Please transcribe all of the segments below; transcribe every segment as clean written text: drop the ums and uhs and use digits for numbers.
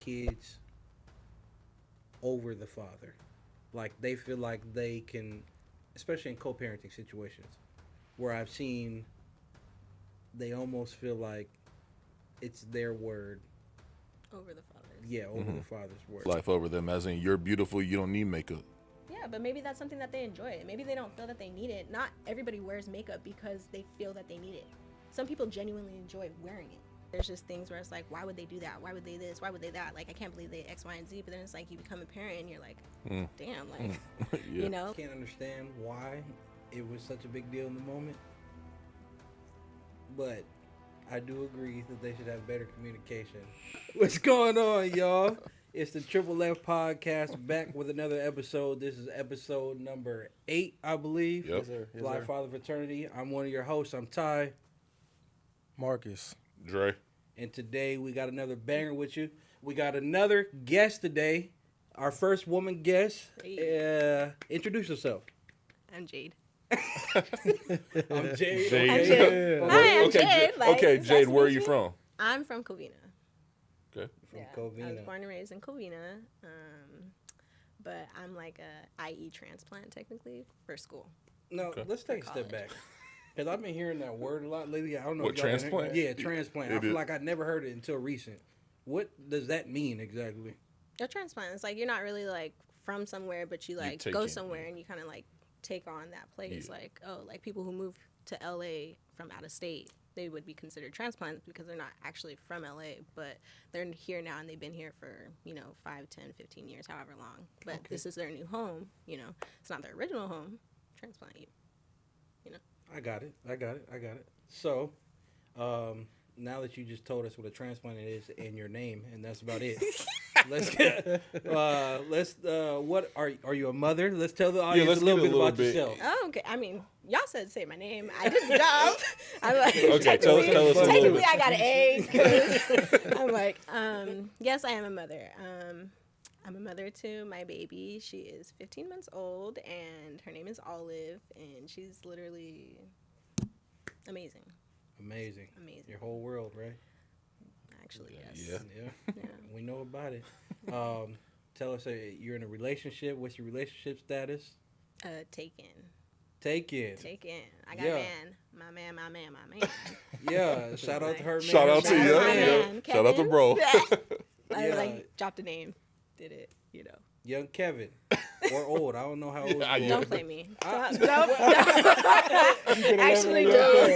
kids over the father. Like they feel like they can, especially in co-parenting situations, where I've seen they almost feel like it's their word. over the fathers. Yeah, over the father's word. Life over them, as in you're beautiful, you don't need makeup. Yeah, but maybe that's something that they enjoy. Maybe they don't feel that they need it. Not everybody wears makeup because they feel that they need it. Some people genuinely enjoy wearing it. There's just things where it's like, why would they do that? Why would they this? Why would they that? Like, I can't believe they X, Y, and Z. But then it's like you become a parent and you're like, damn, like, Yeah. you know? Can't understand why it was such a big deal in the moment, but I do agree that they should have better communication. What's going on, y'all? It's the Triple F podcast back with another episode. This is episode number 8, I believe. Yep. Yes, sir. Yes, Fly sir. Father Fraternity. I'm one of your hosts. I'm Ty. Marcus. Dre. And today we got another banger with you. We got another guest today. Our first woman guest. Introduce yourself. I'm Jade. I'm Jade. I'm Okay. Jade. Yeah. Hi, I'm Okay, Jade. Like, okay, it's Jade, nice to where are meet you from? I'm from Covina. Okay. From I Covina. was born and raised in Covina. But I'm like a IE transplant, technically, for school. No, Okay. let's take a step College. back. Because I've been hearing that word a lot lately. I don't know What, if y'all been transplant? hearing- Yeah, transplant. I It feel is. like I never heard it until recent. What does that mean exactly? A transplant. It's like you're not really like from somewhere, but you like take go it, somewhere and you kind of like take on that place. Yeah. Like, oh, like people who move to LA from out of state, they would be considered transplants because they're not actually from LA, but they're here now and they've been here for, 5, 10, 15 years, however long. But Okay. this is their new home, It's not their original home. Transplant you. I got it. So, now that you just told us what a transplant is and your name, and that's about it. What are you a mother? Let's tell the audience let's a little give bit it a little about bit. yourself. Oh, okay. I mean, y'all said say my name. I did the job. I'm like, Okay, tell us a little technically bit. I got an A. 'Cause I'm like, yes, I am a mother. I'm a mother to my baby. She is 15 months old, and her name is Olive, and she's literally amazing. Amazing. Amazing. Your whole world, right? Actually, yes. Yeah. Yeah. Yeah. We know about it. Tell us, you're in a relationship. What's your relationship status? Taken. Taken. I got Yeah. a man. My man. Yeah. Shout out to her, man. Shout out to Shout you. out to my Yeah. man, Shout out to Kevin. bro. I Yeah. like dropped a name. Did it, Young Kevin. Or old. I don't know how old you Yeah, are. yeah. Don't play me. I- Nope. Actually, don't.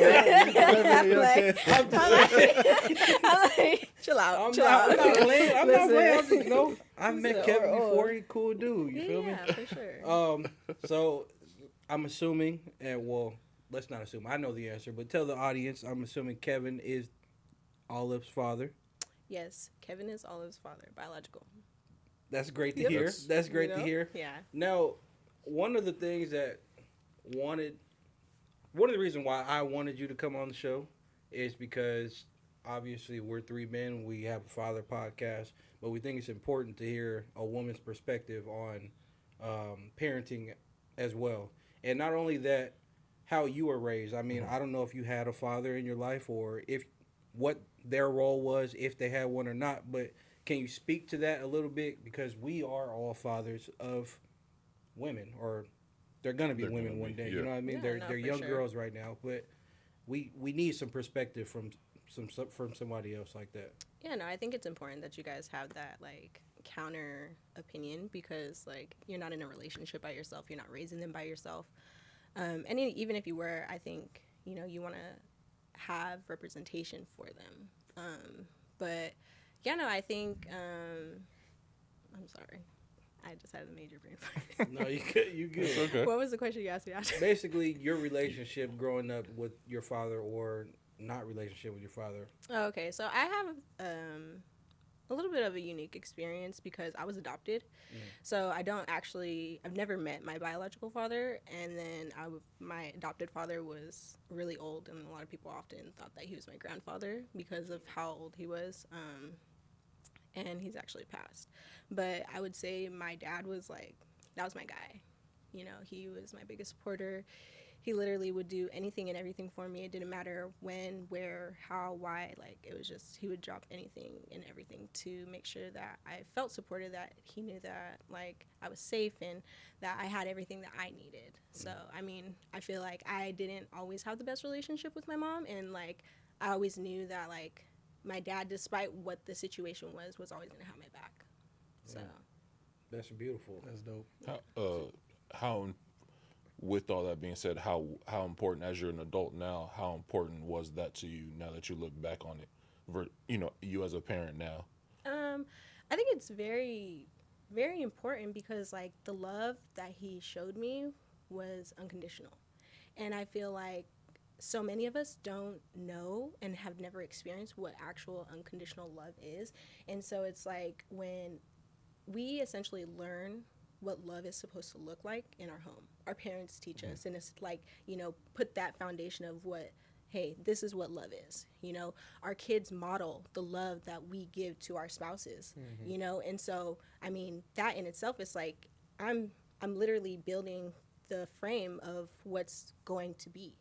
I'm like, chill out. I'm chill not, out. I'm not playing. I'm not Listen. playing. I'm just, no, I've met Listen, Kevin or before. old. He cool dude. You feel me? Yeah, for sure. So I'm assuming, and well, let's not assume. I know the answer, but tell the audience. I'm assuming Kevin is Olive's father. Yes, Kevin is Olive's father, biological. That's great to Yep. hear. That's great You to know? hear. Yeah. Now, one of the things that one of the reasons why I wanted you to come on the show is because obviously we're 3 men. We have a father podcast, but we think it's important to hear a woman's perspective on parenting as well. And not only that, how you were raised. I mean, I don't know if you had a father in your life or if what their role was, if they had one or not, but can you speak to that a little bit? Because we are all fathers of women, or they're going to be They're women gonna one be, day. yeah. You know what I mean? Yeah, they're no, they're for young sure. girls right now, but we need some perspective from somebody else like that. Yeah, no, I think it's important that you guys have that, like, counter opinion because, like, you're not in a relationship by yourself. You're not raising them by yourself. And even if you were, I think, you want to have representation for them. But, yeah, no, I think, I'm sorry. I just had a major brain fart. No, you good. You good. It's okay. What was the question you asked me after? Basically, your relationship growing up with your father, or not relationship with your father. Oh, okay, so I have a little bit of a unique experience because I was adopted. So I've never met my biological father, and then my adopted father was really old, and a lot of people often thought that he was my grandfather because of how old he was. And he's actually passed. But I would say my dad was that was my guy. He was my biggest supporter. he literally would do anything and everything for me. It didn't matter when, where, how, why. Like, it was just, he would drop anything and everything to make sure that I felt supported, that he knew that, like, I was safe and that I had everything that I needed. So, I mean, I feel like I didn't always have the best relationship with my mom. And, like, I always knew that, like, my dad, despite what the situation was always going to have my back. So. That's beautiful. That's dope. How with all that being said, how important, as you're an adult now, how important was that to you now that you look back on it, you as a parent now? I think it's very, very important because, like, the love that he showed me was unconditional. And I feel like so many of us don't know and have never experienced what actual unconditional love is. And so it's like when we essentially learn what love is supposed to look like in our home. Our parents teach us, and it's like, put that foundation of what, hey, this is what love is. Our kids model the love that we give to our spouses, and so, I mean, that in itself is like, I'm literally building the frame of what's going to be,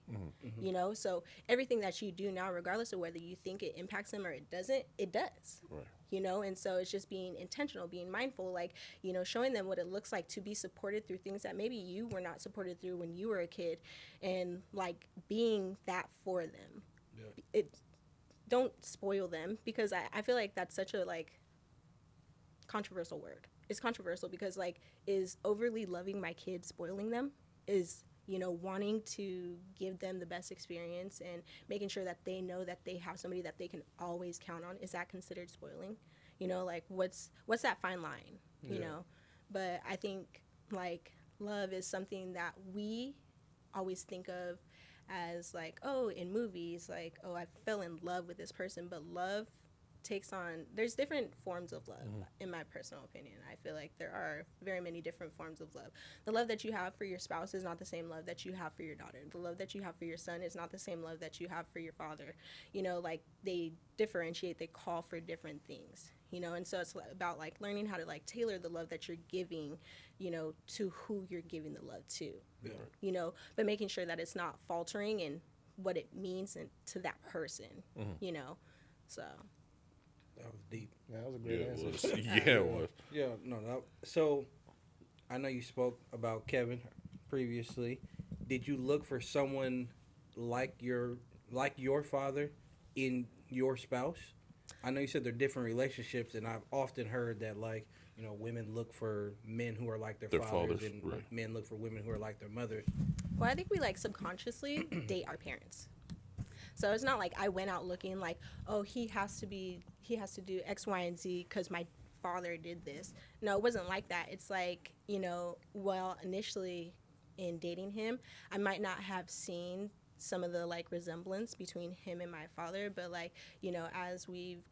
so everything that you do now, regardless of whether you think it impacts them or it doesn't, it does. Right. And so it's just being intentional, being mindful, like, showing them what it looks like to be supported through things that maybe you were not supported through when you were a kid, and like being that for them. Yeah. Don't spoil them, because I feel like that's such a like controversial word. It's controversial because, like, is overly loving my kids spoiling them? Is wanting to give them the best experience and making sure that they know that they have somebody that they can always count on, is that considered spoiling? Like, what's that fine line? But I think, like, love is something that we always think of as, like, oh, in movies, like, oh, I fell in love with this person. But love takes on, there's different forms of love. In my personal opinion, I feel like there are very many different forms of love. The love that you have for your spouse is not the same love that you have for your daughter. The love that you have for your son is not the same love that you have for your father. Like, they differentiate, they call for different things, and so it's about, like, learning how to, like, tailor the love that you're giving, to who you're giving the love to. But making sure that it's not faltering in what it means to that person. So That was deep. Yeah, that was a great Yeah, answer. it was. Yeah, it was. Yeah, no. So, I know you spoke about Kevin previously. Did you look for someone like your father in your spouse? I know you said they're different relationships, and I've often heard that, like, women look for men who are like their fathers, and right. men look for women who are like their mothers. well, I think we, like, subconsciously date our parents. So it's not like I went out looking like, oh, he has to do X, Y, and Z because my father did this. No, it wasn't like that. It's like, well, initially in dating him, I might not have seen some of the, like, resemblance between him and my father, but, like, as we've,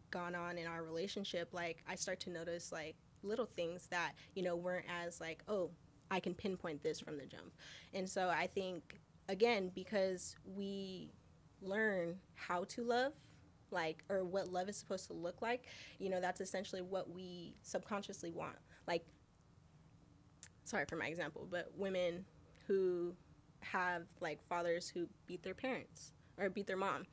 gone on in our relationship, like, I start to notice, like, little things that, weren't as, like, oh, I can pinpoint this from the jump. And so I think, again, because we learn how to love, like, or what love is supposed to look like, that's essentially what we subconsciously want. Like, sorry for my example, but women who have, like, fathers who beat their parents or beat their mom,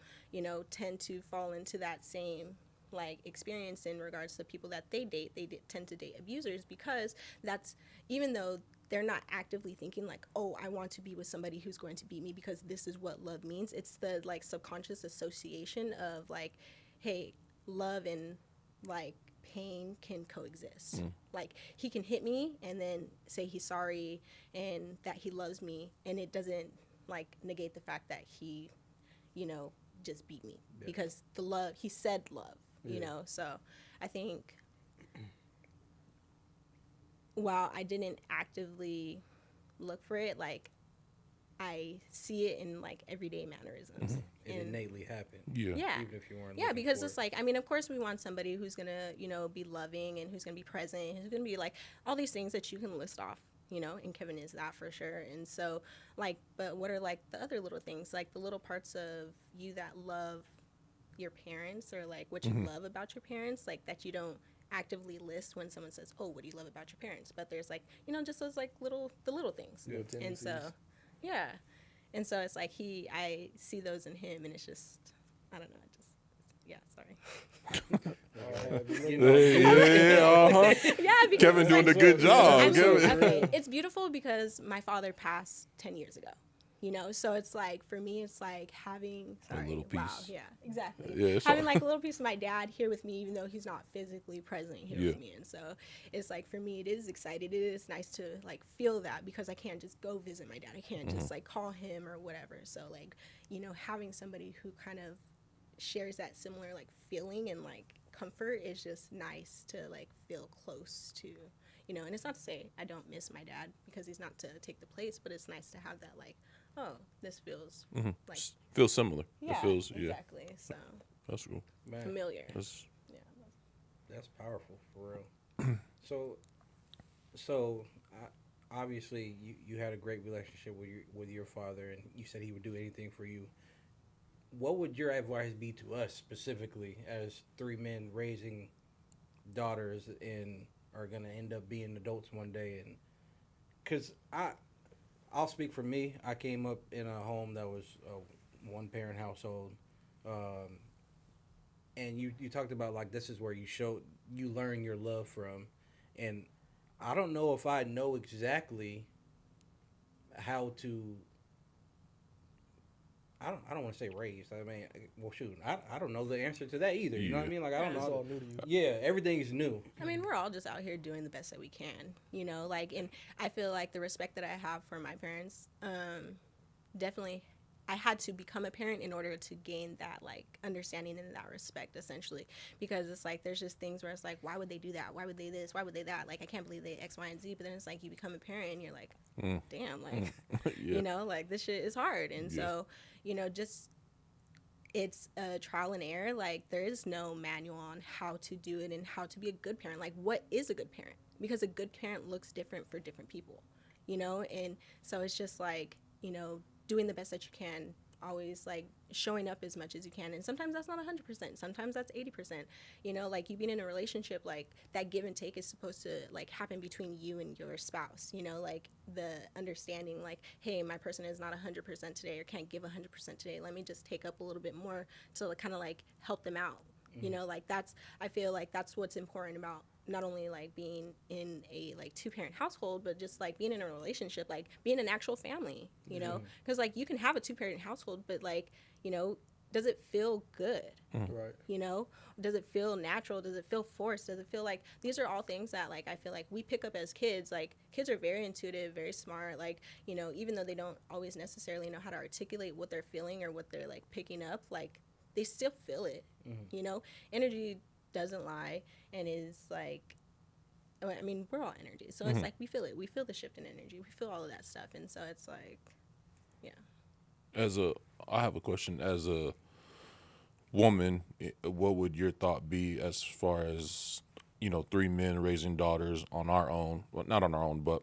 tend to fall into that same, like, experience in regards to people that they date. They tend to date abusers, because that's, even though they're not actively thinking, like, oh, I want to be with somebody who's going to beat me because this is what love means. It's the, like, subconscious association of, like, hey, love and, like, pain can coexist. Like, he can hit me and then say he's sorry and that he loves me, and it doesn't, like, negate the fact that he, just beat me. Yeah. Because the love, he said love, so I think while I didn't actively look for it, like, I see it in, like, everyday mannerisms. It innately happened. Yeah. Even if you weren't. Yeah, because it's it. like, I mean, of course we want somebody who's gonna, be loving and who's gonna be present, who's gonna be, like, all these things that you can list off, and Kevin is that for sure. And so, like, but what are, like, the other little things, like the little parts of you that love your parents, or, like, what you love about your parents, like, that you don't actively list when someone says, "Oh, what do you love about your parents?" But there's like, just those like the little things. Little And so, tendencies. yeah. And so it's like I see those in him, and it's just, I don't know, yeah, sorry. Yeah, because Kevin it's doing like, a good job. I mean, Kevin. okay, it's beautiful because my father passed 10 years ago. So it's like, for me, it's like having, sorry, little wow, piece. yeah, exactly. Yeah, it's having all- like a little piece of my dad here with me, even though he's not physically present here Yeah. with me. And so it's like, for me, it is exciting. It is nice to like feel that, because I can't just go visit my dad. I can't just like call him or whatever. So like, having somebody who kind of shares that similar like feeling and like comfort is just nice to like feel close to. And it's not to say I don't miss my dad, because he's not to take the place, but it's nice to have that like, oh, this feels like, Feels similar. yeah, It feels, yeah. exactly. So That's cool. Man, familiar. That's, Yeah. that's powerful for real. So obviously you had a great relationship with your father, and you said he would do anything for you. What would your advice be to us specifically as three men raising daughters and are gonna end up being adults one day? And because I'll speak for me. I came up in a home that was a one parent household, and you talked about like this is where you learn your love from, and I don't know if I know exactly how to. I don't want to say raised. I mean, well, shoot, I don't know the answer to that either. You know what I Yeah. mean? Like I don't It's know. all new to you. Yeah, everything is new. I mean, we're all just out here doing the best that we can, like, and I feel like the respect that I have for my parents, definitely, I had to become a parent in order to gain that, like, understanding and that respect, essentially, because it's like, there's just things where it's like, why would they do that? Why would they this? Why would they that? Like, I can't believe they X, Y, and Z, but then it's like, you become a parent and you're like, damn, like, yeah. like, this shit is hard. And so, just, it's a trial and error. Like, there is no manual on how to do it and how to be a good parent. Like, what is a good parent? Because a good parent looks different for different people, and so it's just like, doing the best that you can, always like showing up as much as you can. And sometimes that's not 100%, sometimes that's 80%. Like, you being in a relationship, like, that give and take is supposed to like happen between you and your spouse. Like, the understanding, like, hey, my person is not 100% today, or can't give 100% today, let me just take up a little bit more to like, kind of like help them out. Like, I feel like that's what's important about not only like being in a like two-parent household, but just like being in a relationship, like being an actual family, because like, you can have a two-parent household, but like, does it feel good? Right. Does it feel natural? Does it feel forced? Does it feel like, these are all things that like, I feel like we pick up as kids. Like, kids are very intuitive, very smart, like, even though they don't always necessarily know how to articulate what they're feeling or what they're like picking up, like, they still feel it. Energy doesn't lie, and is like, I mean, we're all energy, so it's like, we feel it, we feel the shift in energy, we feel all of that stuff. And so it's like, yeah. I have a question. As a woman, what would your thought be as far as, three men raising daughters on our own? Well, not on our own, but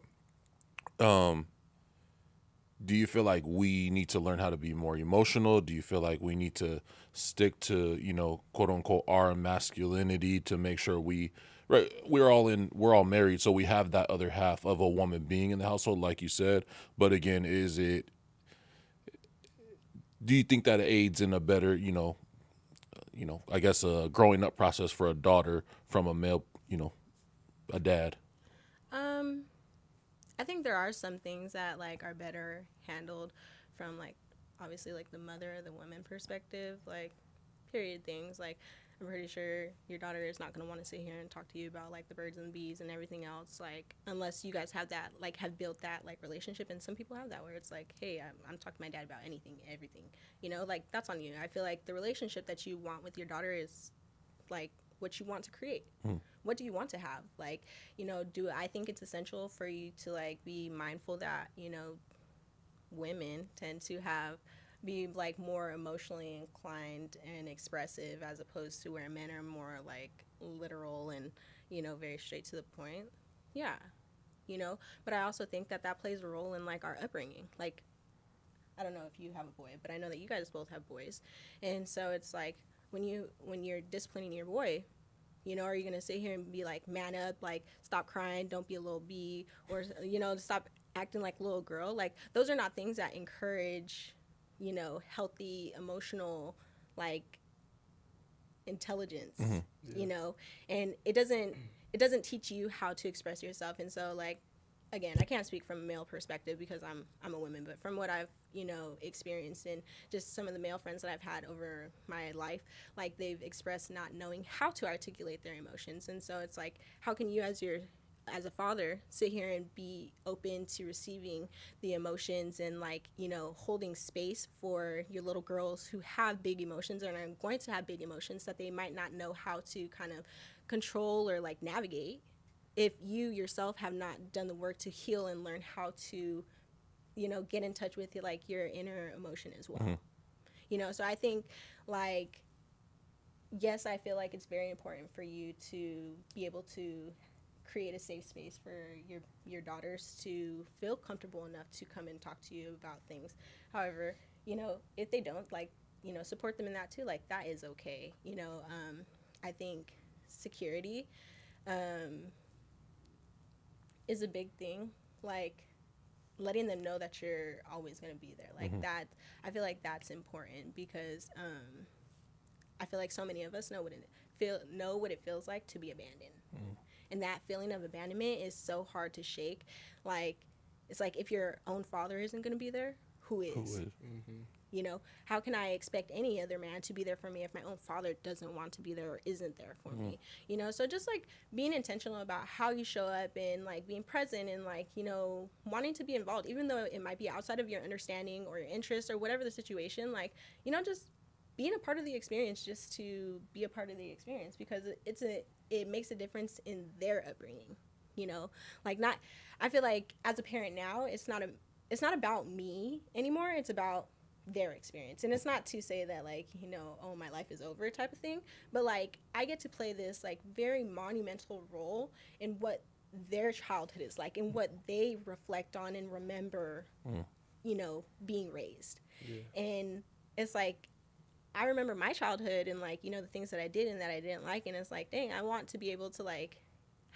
do you feel like we need to learn how to be more emotional? Do you feel like we need to stick to, quote unquote, our masculinity to make sure we're all married, so we have that other half of a woman being in the household, like you said. But again, do you think that it aids in a better, I guess a growing up process for a daughter from a male, a dad? I think there are some things that like are better handled from like, obviously, like the mother or the woman perspective, like, period things. Like, I'm pretty sure your daughter is not going to want to sit here and talk to you about like the birds and the bees and everything else, like, unless you guys have that, like, have built that like relationship. And some people have that where it's like, hey, I'm talking to my dad about anything, everything, like, that's on you. I feel like the relationship that you want with your daughter is like what you want to create. What do you want to have? Like, I think it's essential for you to like be mindful that, women tend to be like more emotionally inclined and expressive, as opposed to where men are more like literal and, very straight to the point. Yeah. But I also think that plays a role in like our upbringing. Like, I don't know if you have a boy, but I know that you guys both have boys. And so it's like, when you're disciplining your boy, You know, are you gonna sit here and be like, man up, like stop crying, don't be a little bee, or you know, stop acting like a little girl? Like those are not things that encourage, you know, healthy emotional like intelligence. You know, and it doesn't teach you how to express yourself. And so like again, I can't speak from a male perspective because I'm a woman, but from what I've, you know, experienced and just some of the male friends that I've had over my life, like they've expressed not knowing how to articulate their emotions. And so it's like, how can you as a father sit here and be open to receiving the emotions and like, you know, holding space for your little girls who have big emotions and are going to have big emotions that they might not know how to kind of control or like navigate if you yourself have not done the work to heal and learn how to, you know, get in touch with like your inner emotion as well. You know, so I think like, yes, I feel like it's very important for you to be able to create a safe space for your daughters to feel comfortable enough to come and talk to you about things. However, you know, if they don't, like, you know, support them in that too. Like that is okay. You know, I think security is a big thing. Like letting them know that you're always going to be there. Like that, I feel like that's important because I feel like so many of us know what it feels like to be abandoned. And that feeling of abandonment is so hard to shake. Like it's like if your own father isn't going to be there, who is? Who is? You know, how can I expect any other man to be there for me if my own father doesn't want to be there or isn't there for me? You know, so just like being intentional about how you show up and like being present and like, you know, wanting to be involved, even though it might be outside of your understanding or your interest or whatever the situation, like, you know, just being a part of the experience just to be a part of the experience because it makes a difference in their upbringing, you know, like not, I feel like as a parent now, it's not about me anymore. It's about their experience. And it's not to say that like, you know, oh, my life is over type of thing, but like I get to play this like very monumental role in what their childhood is like and what they reflect on and remember, you know, being raised. And it's like I remember my childhood and like, you know, the things that I did and that I didn't like, and it's like, dang, I want to be able to like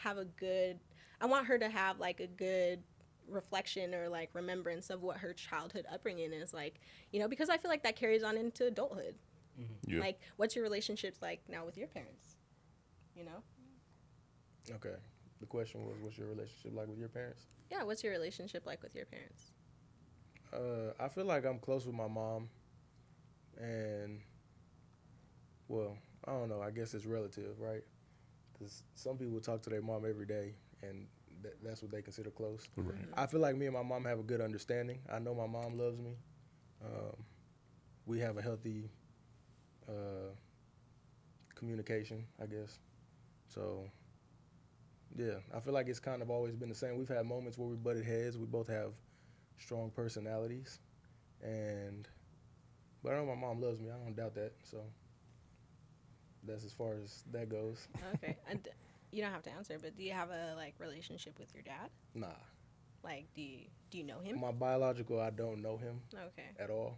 I want her to have like a good reflection or like remembrance of what her childhood upbringing is like, you know, because I feel like that carries on into adulthood. Like what's your relationships like now with your parents, you know? Okay. The question was, what's your relationship like with your parents? Yeah, what's your relationship like with your parents? I feel like I'm close with my mom, and well, I don't know. I guess it's relative, right? Because some people talk to their mom every day, and that's what they consider close. Right. I feel like me and my mom have a good understanding. I know my mom loves me. We have a healthy communication, I guess. So, yeah, I feel like it's kind of always been the same. We've had moments where we butted heads. We both have strong personalities, but I know my mom loves me. I don't doubt that. So that's as far as that goes. Okay. And you don't have to answer, but do you have a like relationship with your dad? Nah. Like, do you know him? My biological, I don't know him Okay. at all.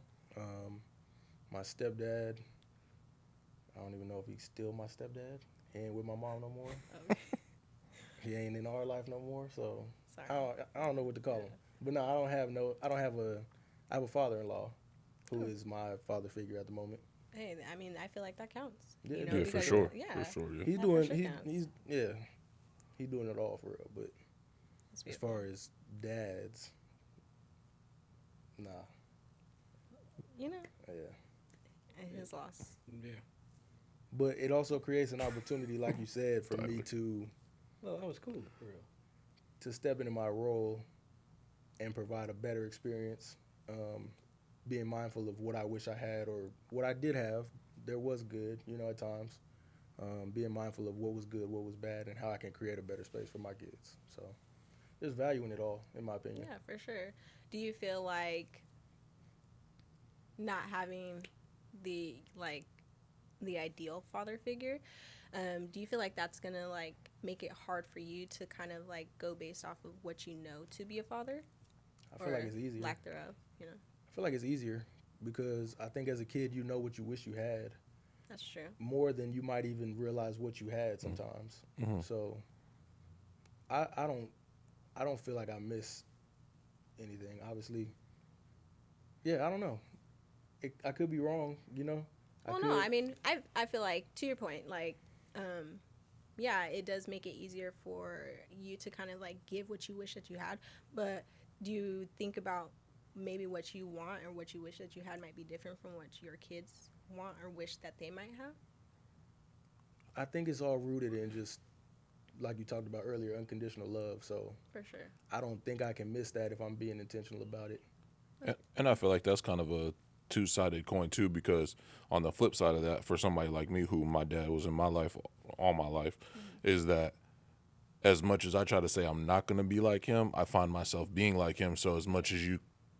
My stepdad, I don't even know if he's still my stepdad. He ain't with my mom no more. Okay. He ain't in our life no more. So Sorry. I don't know what to call him. But no, I have a father-in-law who is my father figure at the moment. Hey, I mean, I feel like that counts. Yeah, you know, Yeah, for because- sure. Yeah. For sure, yeah. He's That doing for sure counts. he's doing it all for real. But That's as beautiful. far as dads, nah, You know, yeah. his loss. Yeah. But it also creates an opportunity, like you said, for me to Well, that was cool, for real. step into my role and provide a better experience. Being mindful of what I wish I had or what I did have. There was good, you know, at times. Being mindful of what was good, what was bad, and how I can create a better space for my kids. So there's value in it all, in my opinion. Yeah, for sure. Do you feel like not having the ideal father figure, do you feel like that's gonna like make it hard for you to kind of like go based off of what you know to be a father? I feel like it's easier. Lack thereof, you know. I feel like it's easier because I think as a kid you know what you wish you had, That's true. more than you might even realize what you had sometimes. Mm-hmm. So I don't feel like I miss anything. Obviously, yeah, I don't know. I could be wrong, you know. Well, no, I mean, I feel like, to your point, like, yeah, it does make it easier for you to kind of like give what you wish that you had. But do you think about maybe what you want or what you wish that you had might be different from what your kids want or wish that they might have? I think it's all rooted in just like you talked about earlier, unconditional love. So For sure. I don't think I can miss that if I'm being intentional about it. And I feel like that's kind of a two-sided coin too, because on the flip side of that, for somebody like me who my dad was in my life all my life, is that as much as I try to say I'm not going to be like him, I find myself being like him. So as much as you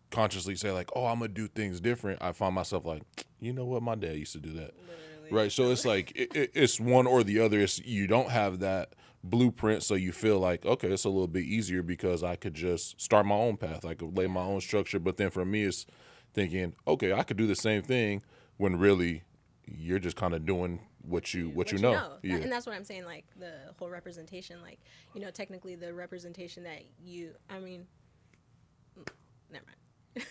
consciously say like, oh, I'm going to do things different, I find myself like, you know what, my dad used to do that. Literally. Right. So it's like it's one or the other. It's, you don't have that blueprint, so you feel like, okay, it's a little bit easier because I could just start my own path. I could lay my own structure. But then for me, it's thinking, okay, I could do the same thing, when really you're just kind of doing what you know. Yeah. And that's what I'm saying, like the whole representation, like, you know, technically the representation that you, I mean, never mind.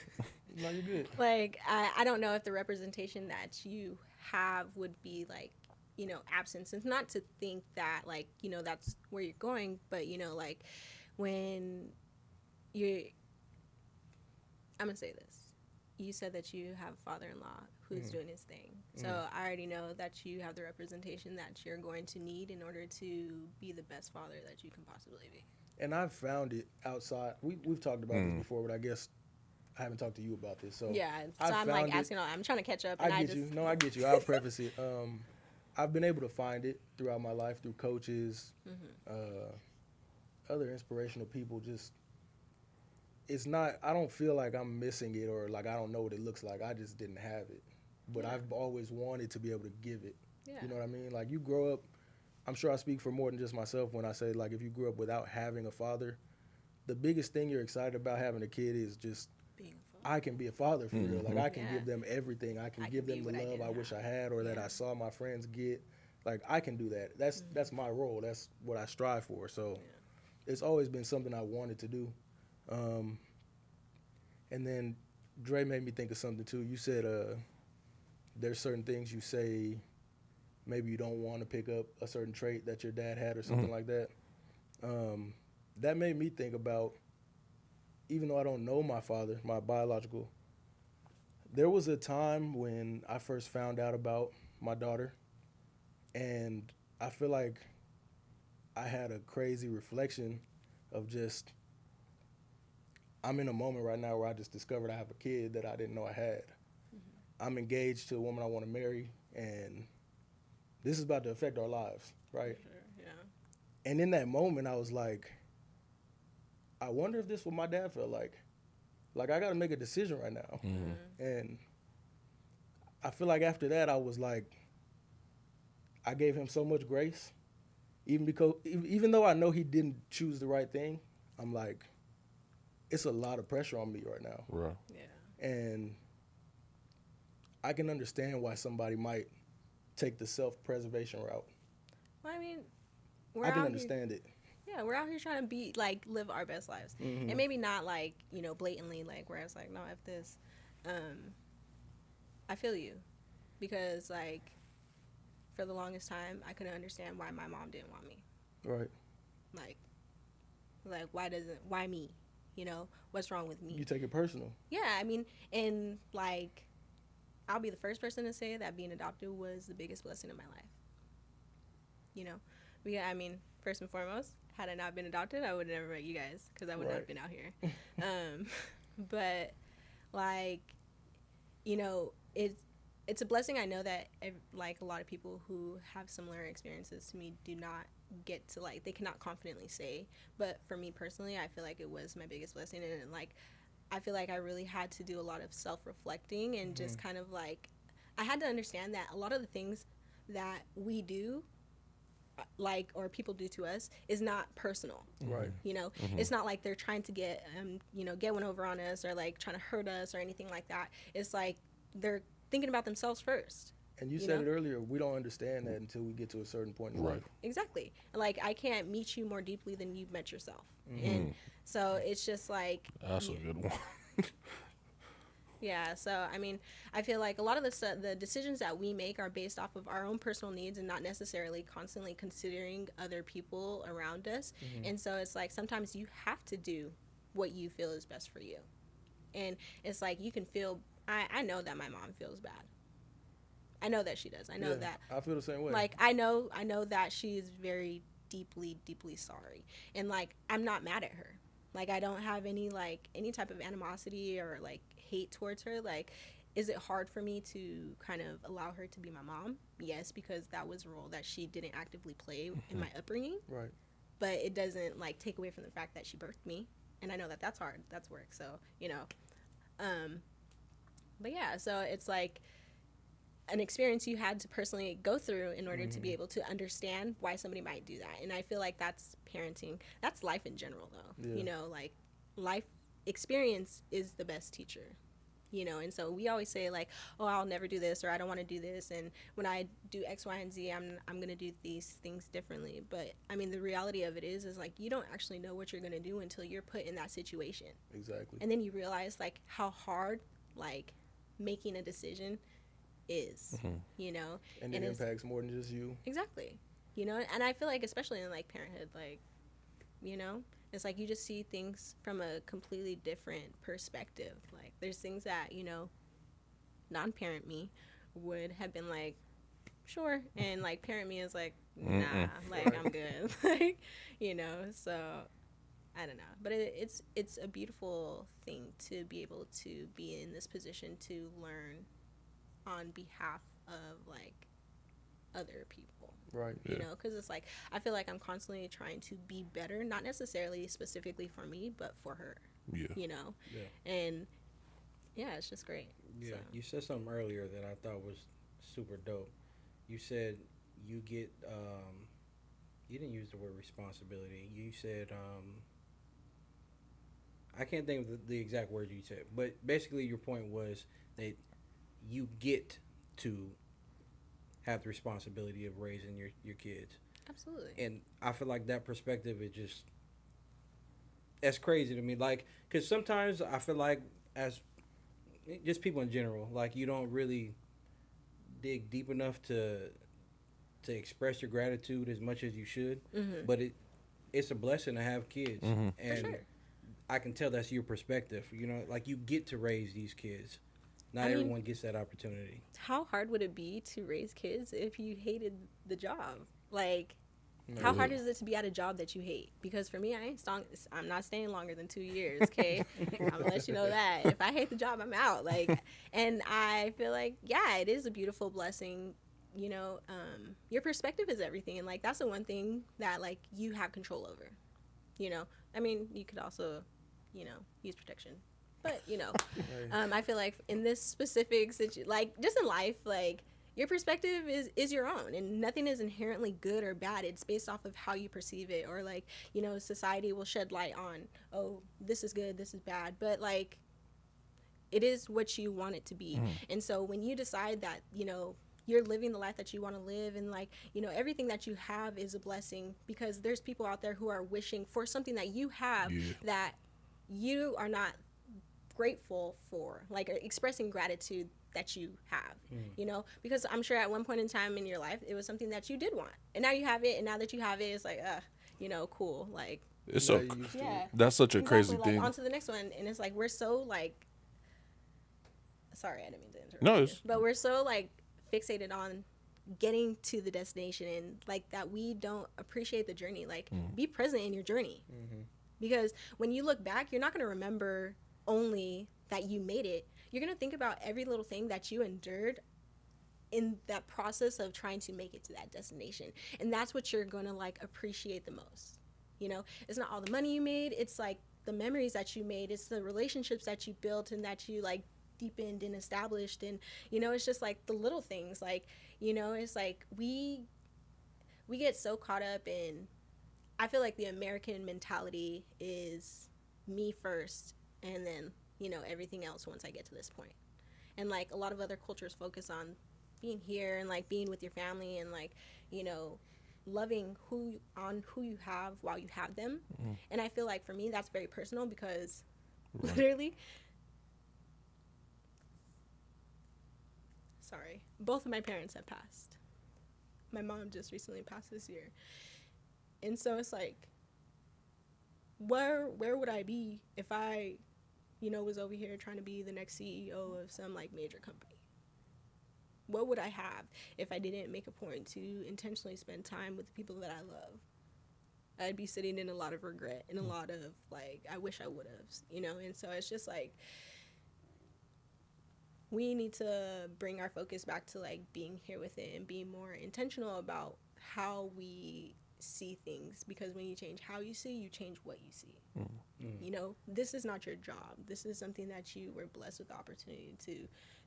No, you're good. Like, I don't know if the representation that you have would be like, you know, absence. It's not to think that, like, you know, that's where you're going, but, you know, like when I'm gonna say this. You said that you have a father-in-law who's doing his thing. So I already know that you have the representation that you're going to need in order to be the best father that you can possibly be. And I've found it outside. We've talked about this before, but I guess I haven't talked to you about this. So Yeah, so I I'm like found it- asking, I'm trying to catch up. I And get you. No, I get you. I'll preface it. I've been able to find it throughout my life through coaches, other inspirational people. Just, it's not, I don't feel like I'm missing it or like I don't know what it looks like. I just didn't have it. But I've always wanted to be able to give it. Yeah. You know what I mean? Like, you grow up, I'm sure I speak for more than just myself when I say, like, if you grew up without having a father, the biggest thing you're excited about having a kid is just, being a father. I can be a father for real. Like, I can Yeah. give them everything. I can I give can them be the what I love I didn't wish I have. had or that Yeah. I saw my friends get. Like, I can do that. That's my role. That's what I strive for. So it's always been something I wanted to do. And then Dre made me think of something too. You said there's certain things you say maybe you don't want to pick up a certain trait that your dad had or something like that. That made me think about, even though I don't know my father, my biological, there was a time when I first found out about my daughter, and I feel like I had a crazy reflection of just, I'm in a moment right now where I just discovered I have a kid that I didn't know I had. I'm engaged to a woman I want to marry, and this is about to affect our lives, right? Sure, yeah. And in that moment, I was like, I wonder if this is what my dad felt like. Like, I got to make a decision right now. And I feel like after that, I was like, I gave him so much grace. Even though I know he didn't choose the right thing, I'm like, it's a lot of pressure on me right now. Right. Yeah. And I can understand why somebody might take the self-preservation route. Well, I mean, I can understand it. Yeah, we're out here trying to live our best lives. And maybe not like, you know, blatantly, like where it's like, no, F this. I feel you. Because, like, for the longest time, I couldn't understand why my mom didn't want me. Right. Like, why me? You know, what's wrong with me? You take it personal. Yeah, I mean, and, like, I'll be the first person to say that being adopted was the biggest blessing in my life. You know? Because, I mean, first and foremost, had I not been adopted, I would have never met you guys because I would not have been out here. But, like, you know, it's a blessing. I know that, like, a lot of people who have similar experiences to me do not get to, like, they cannot confidently say. But for me personally, I feel like it was my biggest blessing. And, like, I feel like I really had to do a lot of self-reflecting and just kind of, like, I had to understand that a lot of the things that we do, like, or people do to us, is not personal. Right. You know, it's not like they're trying to get, you know, get one over on us or, like, trying to hurt us or anything like that. It's like they're thinking about themselves first. And you You said know? it earlier, we don't understand that until we get to a certain point in Right. life. Exactly. Like, I can't meet you more deeply than you've met yourself. Mm-hmm. And so it's just like, That's a good one. yeah. So, I mean, I feel like a lot of the decisions that we make are based off of our own personal needs and not necessarily constantly considering other people around us. And so it's like sometimes you have to do what you feel is best for you. And it's like you can feel, I know that my mom feels bad. I know that she does. I know Yeah, that. I feel the same way. Like, I know that she is very deeply, deeply sorry. And, like, I'm not mad at her. Like, I don't have any type of animosity or, like, hate towards her. Like, is it hard for me to kind of allow her to be my mom? Yes, because that was a role that she didn't actively play in my upbringing. Right. But it doesn't, like, take away from the fact that she birthed me. And I know that that's hard. That's work. So, you know. But, yeah, so it's, like, an experience you had to personally go through in order to be able to understand why somebody might do that. And I feel like that's parenting. That's life in general, though. Yeah. You know, like, life experience is the best teacher. You know, and so we always say, like, oh, I'll never do this, or I don't want to do this, and when I do X, Y, and Z, I'm going to do these things differently. But, I mean, the reality of it is like, you don't actually know what you're going to do until you're put in that situation. Exactly. And then you realize, like, how hard, like, making a decision is, you know, And it impacts more than just you. exactly, you know. And I feel like, especially in, like, parenthood, like, you know, it's like you just see things from a completely different perspective. Like, there's things that, you know, non-parent me would have been like, sure, and, like, parent me is like, nah, like, I'm good. Like, you know. So I don't know, but it's a beautiful thing to be able to be in this position to learn on behalf of, like, other people. Right. You know, because it's like, I feel like I'm constantly trying to be better, not necessarily specifically for me, but for her. Yeah. You know. Yeah. And yeah, it's just great. Yeah, So. you said something earlier that I thought was super dope. You said you get, you didn't use the word responsibility. You said, I can't think of the exact words you said, but basically your point was that you get to have the responsibility of raising your kids. Absolutely. And I feel like that perspective is just, that's crazy to me. Like, because sometimes I feel like, as just people in general, like, you don't really dig deep enough to express your gratitude as much as you should. But it's a blessing to have kids. And For sure. I can tell that's your perspective. You know, like, you get to raise these kids. Not I mean, everyone gets that opportunity. How hard would it be to raise kids if you hated the job? Like, how hard is it to be at a job that you hate? Because for me, I'm not staying longer than 2 years, okay? I'm going to let you know that. If I hate the job, I'm out. Like, and I feel like, yeah, it is a beautiful blessing. You know, your perspective is everything. And, like, that's the one thing that, like, you have control over. You know, I mean, you could also, you know, use protection. But, you know, I feel like in this specific situation, like, just in life, like, your perspective is your own, and nothing is inherently good or bad. It's based off of how you perceive it, or, like, you know, society will shed light on, oh, this is good, this is bad. But, like, it is what you want it to be. And so when you decide that, you know, you're living the life that you want to live, and, like, you know, everything that you have is a blessing, because there's people out there who are wishing for something that you have that you are not grateful for, like, expressing gratitude that you have, you know, because I'm sure at one point in time in your life it was something that you did want, and now you have it, and now that you have it, it's like, you know, cool, like, It's so yeah, that's such a crazy like, thing. on to the next one. And it's like, we're so, like, sorry, I didn't mean to interrupt No, you, but we're so, like, fixated on getting to the destination, and, like, that we don't appreciate the journey. Like, be present in your journey, because when you look back, you're not going to remember only that you made it. You're going to think about every little thing that you endured in that process of trying to make it to that destination. And that's what you're going to, like, appreciate the most. You know, it's not all the money you made. It's, like, the memories that you made. It's the relationships that you built and that you, like, deepened and established. And, you know, it's just, like, the little things. Like, you know, it's like we get so caught up in, I feel like the American mentality is me first, and then, you know, everything else once I get to this point. And, like, a lot of other cultures focus on, being here and like being with your family and like, you know, loving who you have while you have them. And I feel like for me that's very personal because literally, sorry, both of my parents have passed. My mom just recently passed this year. And so it's like, where would I be if I, you know, was over here trying to be the next CEO of some like major company? What would I have if I didn't make a point to intentionally spend time with the people that I love? I'd be sitting in a lot of regret and a lot of like, I wish I would have, you know? And so it's just like, we need to bring our focus back to like being here with it and being more intentional about how we see things, because when you change how you see, you change what you see. You know, this is not your job. This is something that you were blessed with the opportunity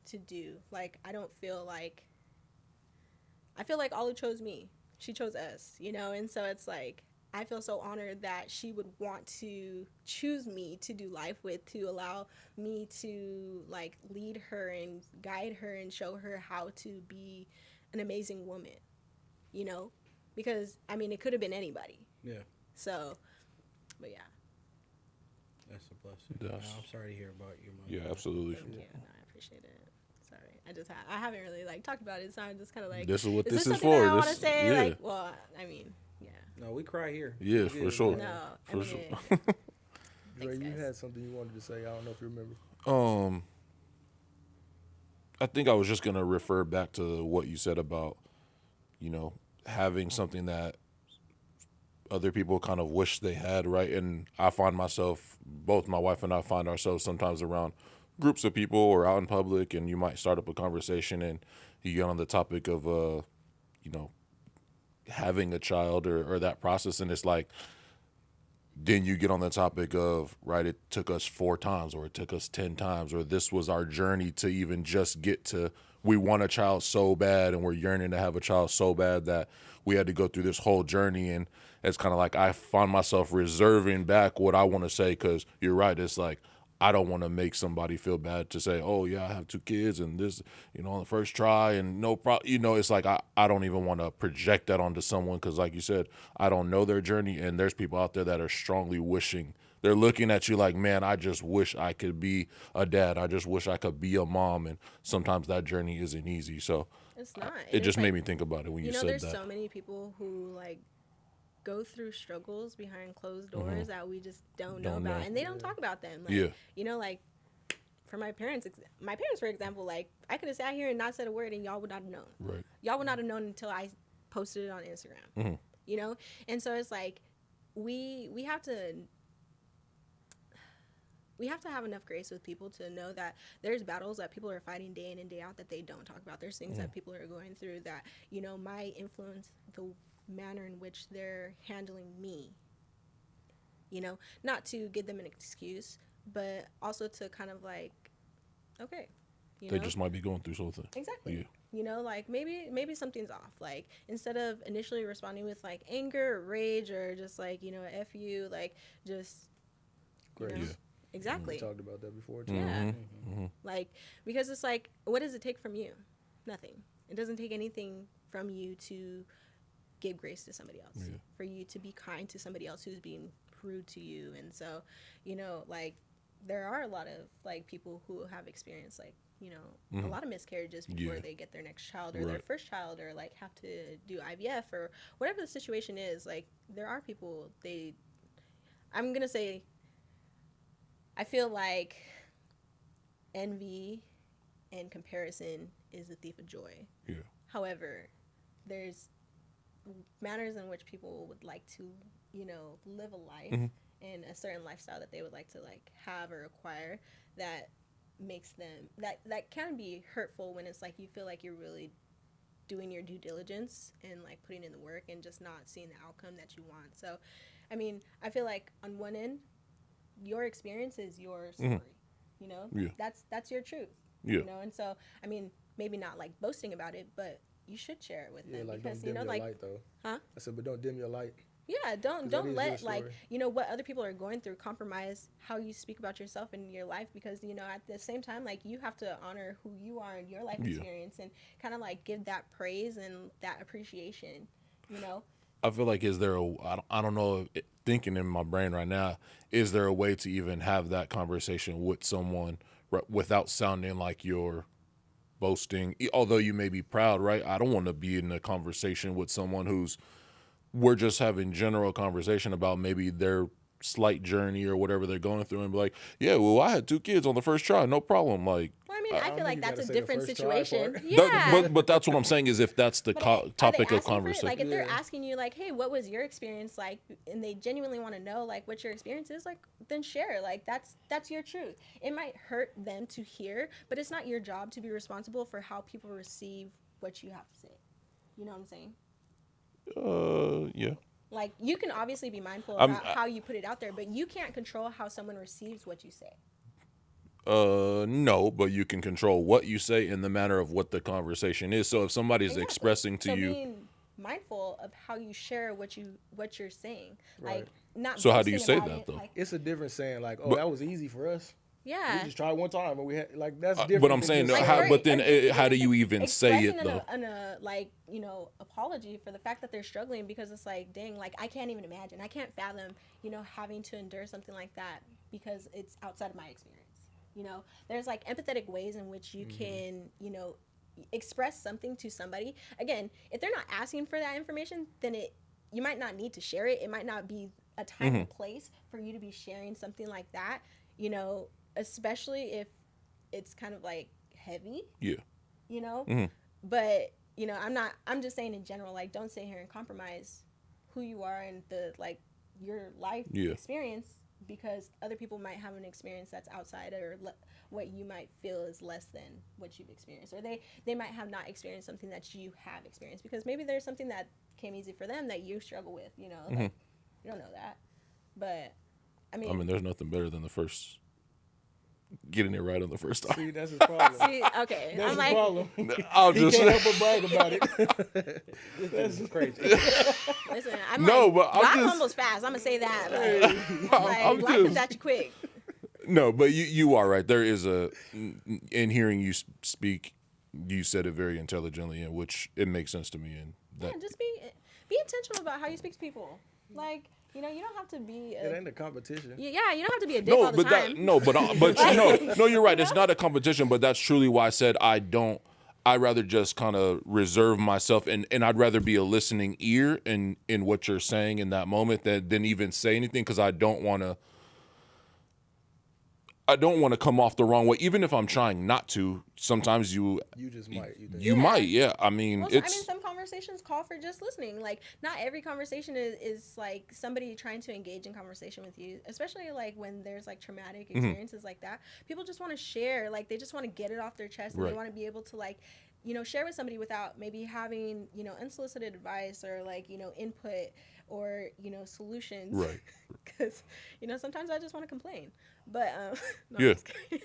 to do. Like, I feel like Olive chose me. She chose us, you know? And so it's like, I feel so honored that she would want to choose me to do life with, to allow me to like lead her and guide her and show her how to be an amazing woman, you know? Because, I mean, it could have been anybody. Yeah. So, but yeah. That's a blessing. Yes. I'm sorry to hear about your mother. Yeah, absolutely. Thank you. No, I appreciate it. Sorry. I haven't really like talked about it, so I'm just kind of like, This is what this is something for. that I want to This- say? yeah. Like, well, I mean, yeah. No, we cry here. Yeah, We for do. sure. No, For I sure. mean, Dre, Thanks, you guys. had something you wanted to say. I don't know if you remember. I think I was just gonna refer back to what you said about, you know, having something that other people kind of wish they had, right? And I find myself, both my wife and I find ourselves sometimes around groups of people or out in public, and you might start up a conversation and you get on the topic of, you know, having a child or that process, and it's like, then you get on the topic of, right, it took us 4 times or it took us 10 times, or this was our journey to even just get to, we want a child so bad and we're yearning to have a child so bad that we had to go through this whole journey. And it's kind of like I find myself reserving back what I want to say, because you're right. It's like, I don't want to make somebody feel bad to say, oh, yeah, I have 2 kids and this, you know, on the first try and no problem. You know, it's like I don't even want to project that onto someone, because like you said, I don't know their journey. And there's people out there that are strongly wishing. They're looking at you like, man, I just wish I could be a dad. I just wish I could be a mom. And sometimes that journey isn't easy. So it's not. it just made me think about it when you know, said there's that. so many people who like go through struggles behind closed doors that we just don't know about, and they don't talk about them. Like, Yeah. you know, like for my parents, for example, like I could have sat here and not said a word, and y'all would not have known. Right. Y'all would not have known until I posted it on Instagram. You know, and so it's like we have to have enough grace with people to know that there's battles that people are fighting day in and day out that they don't talk about. There's things that people are going through that, you know, might influence the manner in which they're handling me. You know, not to give them an excuse, but also to kind of like, okay, you They know? just might be going through something. Exactly. Yeah. You know, like maybe something's off. Like instead of initially responding with like anger or rage or just like, you know, F you, like just, you Grace. know, Yeah. exactly. We talked about that before too. Yeah. Like, because it's like, what does it take from you? Nothing. It doesn't take anything from you to give grace to somebody else, for you to be kind to somebody else who's being rude to you. And so, you know, like there are a lot of like people who have experienced like, you know, a lot of miscarriages before they get their next child or their first child, or like have to do IVF or whatever the situation is. Like there are people, I'm going to say, I feel like envy and comparison is the thief of joy. Yeah. However, there's manners in which people would like to, you know, live a life and a certain lifestyle that they would like to like have or acquire that makes them, that can be hurtful when it's like you feel like you're really doing your due diligence and like putting in the work and just not seeing the outcome that you want. So, I mean, I feel like on one end, your experience is your story, you know? Yeah. That's your truth, Yeah. you know? And so, I mean, maybe not like boasting about it, but you should share it with Yeah, them like because, don't you dim know, your like, light though. huh? I said, but don't dim your light. Yeah, 'Cause that don't is let your like story. what other people are going through compromise how you speak about yourself and your life, because at the same time, like, you have to honor who you are and your life Yeah. experience, and kind of like give that praise and that appreciation. You know, I feel like I don't know, thinking in my brain right now, is there a way to even have that conversation with someone without sounding like you're boasting, although you may be proud, right? I don't want to be in a conversation with someone we're just having general conversation about maybe their slight journey or whatever they're going through, and be like, yeah, well, I had 2 kids on the first try, no problem. Like, well, I mean, I don't feel think like you that's gotta a say the different first try situation. part. Yeah. but that's what I'm saying, is if that's the But are they topic of asking for it? conversation. Like, if they're Yeah. asking you, like, hey, what was your experience like, and they genuinely want to know, like, what your experience is, like, then share. Like, that's your truth. It might hurt them to hear, but it's not your job to be responsible for how people receive what you have to say. You know what I'm saying? Yeah. Like, you can obviously be mindful I'm- about how you put it out there, but you can't control how someone receives what you say. No, but you can control what you say in the manner of what the conversation is. So if somebody's Exactly. expressing to so you, being mindful of how you share what you're saying, like, Right. not. So how do you boasting say about that, it, though? like, It's a different saying, like, oh, But- that was easy for us. yeah. We just tried one time, and we had like that's different. but I'm than saying, just how- saying, but then how do you even say it, expressing though? an like, apology for the fact that they're struggling, because it's like, dang, like, I can't even imagine, I can't fathom, having to endure something like that, because it's outside of my experience. There's like empathetic ways in which you can, express something to somebody. Again, if they're not asking for that information, then you might not need to share it. It might not be a time and place for you to be sharing something like that, especially if it's kind of like heavy, Yeah. but I'm just saying in general, like, don't sit here and compromise who you are and your life Yeah. experience, because other people might have an experience that's outside, or what you might feel is less than what you've experienced, or they might have not experienced something that you have experienced, because maybe there's something that came easy for them that you struggle with. Like, you don't know that. But I mean, there's nothing better than getting it right on the first time. see, that's his problem. see, okay, That's I'm his like, problem. I'll He just can't say, help but brag about it. This is crazy. listen, I'm No, like, but I'm just- almost fast. I'm gonna say that. I'm Life is just- at you quick. no, but you are right. There is in hearing you speak, you said it very intelligently, and which it makes sense to me. And that, Yeah, just be intentional about how you speak to people. Like, you don't have to be. It ain't a competition. Yeah, you don't have to be a dick all the time. no, you're right. It's not a competition, but that's truly why I said I'd rather just kind of reserve myself, and I'd rather be a listening ear in what you're saying in that moment than even say anything, because I don't want to come off the wrong way, even if I'm trying not to. Sometimes you You just might. You think. you might, yeah. I mean, Well, some conversations call for just listening. Like, not every conversation is like somebody trying to engage in conversation with you, especially like when there's like traumatic experiences like that. People just want to share, like, they just want to get it off their chest, and Right. they want to be able to, like, share with somebody without maybe having, unsolicited advice, or like, input, or, solutions. Right. Because, sometimes I just want to complain. But, no, Yeah. I'm just kidding.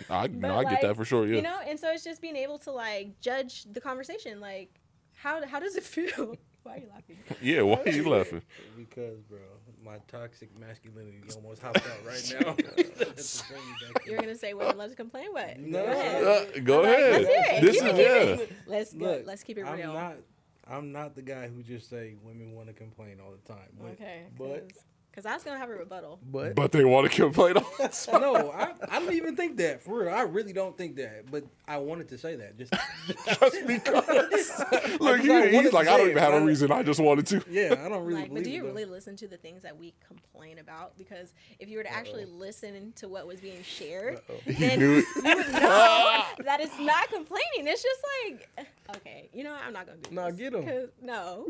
I But, get that for sure. Yeah. And so it's just being able to, like, judge the conversation. Like, how does it feel? Why are you laughing? Yeah. Why are you laughing? Because, bro, my toxic masculinity almost hopped out right now. That's the thing back You're gonna say women love to complain? What? No. Go ahead. Go Like, ahead. let's hear it. This Keep is it. yeah. Let's go. Look, Let's keep it real. I'm not the guy who just say women want to complain all the time. But Okay. but- Because I was gonna have a rebuttal. But They want to complain. no, I don't even think that. For real, I really don't think that. But I wanted to say that. Just Because look, I wanted he's to like, I say don't it, even have a but I- reason. I just wanted to. yeah, I don't really Like, but believe do you it, though. really listen to the things that we complain about? Because if you were to actually listen to what was being shared, He then knew it. you would know that it's not complaining. It's just like, okay, I'm not gonna do Nah, this. get 'em. 'Cause- No.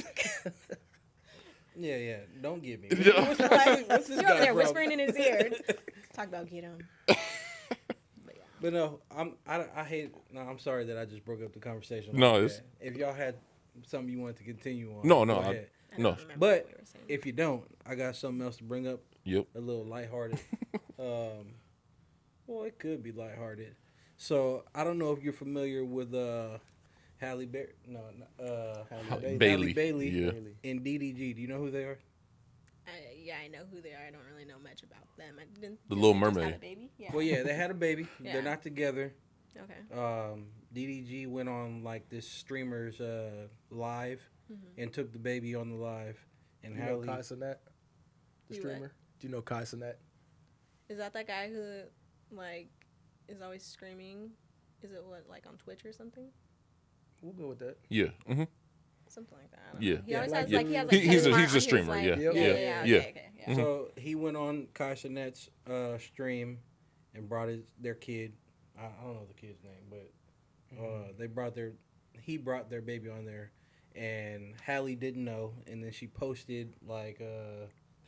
Yeah, don't get me. Yeah. What's Like, this you're over guy's there problem? whispering in his ear. Talk about get him. But no, I hate. No, I'm sorry that I just broke up the conversation. No, like it's- that. If y'all had something you wanted to continue on, No, go I- ahead. I don't No. remember But what we were saying. if you don't, I got something else to bring up. Yep. A little lighthearted. Well, it could be lighthearted. So I don't know if you're familiar with Halle Halle Bailey. Bailey Yeah. and DDG. Do you know who they are? Yeah, I know who they are. I don't really know much about them. I didn't. The didn't Little they just Mermaid. have a baby? Yeah. Well, yeah, they had a baby. Yeah. They're not together. Okay. DDG went on like this streamer's live and took the baby on the live. And You know Hallie, Kai Cenat, the You streamer? what? Do you know Kai Cenat? Is that guy who like is always screaming? Is it what like on Twitch or something? We'll go with that. Yeah. Mm-hmm. Something like that. I don't Yeah. know. He Yeah, always like- has yeah. like he has He- like he's a- Kevin he's a Hart on his, streamer, like- yeah. Yeah. Yeah. Okay. Yeah. Okay. Yeah. So he went on Kai Cenat's stream and brought their kid. I don't know the kid's name, but he brought their baby on there, and Hallie didn't know, and then she posted like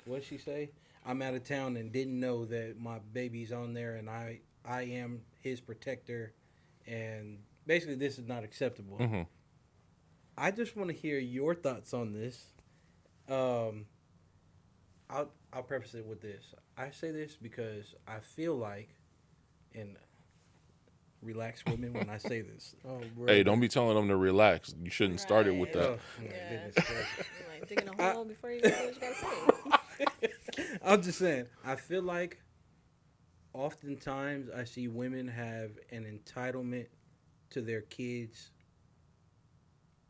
what did she say? I'm out of town and didn't know that my baby's on there, and I am his protector, and basically this is not acceptable. Mm-hmm. I just want to hear your thoughts on this. I'll preface it with this. I say this because I feel like, and relax women when I say this. Oh, bro. Hey, don't be telling them to relax. You shouldn't start it with Right. that. Oh, my Yeah. goodness gracious. You're, like digging a hole before you say what you gotta say. I'm just saying, I feel like oftentimes I see women have an entitlement to their kids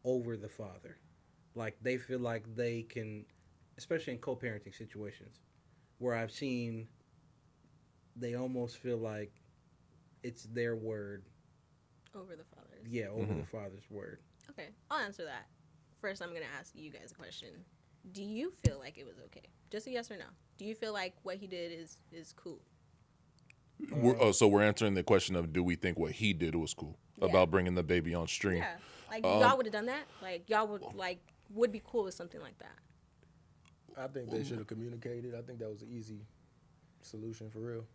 over the father. Like they feel like they can, especially in co-parenting situations, where I've seen they almost feel like it's their word. Over the father's. Yeah, over Mhm. the father's word. Okay, I'll answer that. First, I'm gonna ask you guys a question. Do you feel like it was okay? Just a yes or no. Do you feel like what he did is cool? So we're answering the question of, do we think what he did was cool Yeah. about bringing the baby on stream? Yeah, like y'all would have done that. Like y'all would be cool with something like that. I think they should have communicated. I think that was an easy solution for real.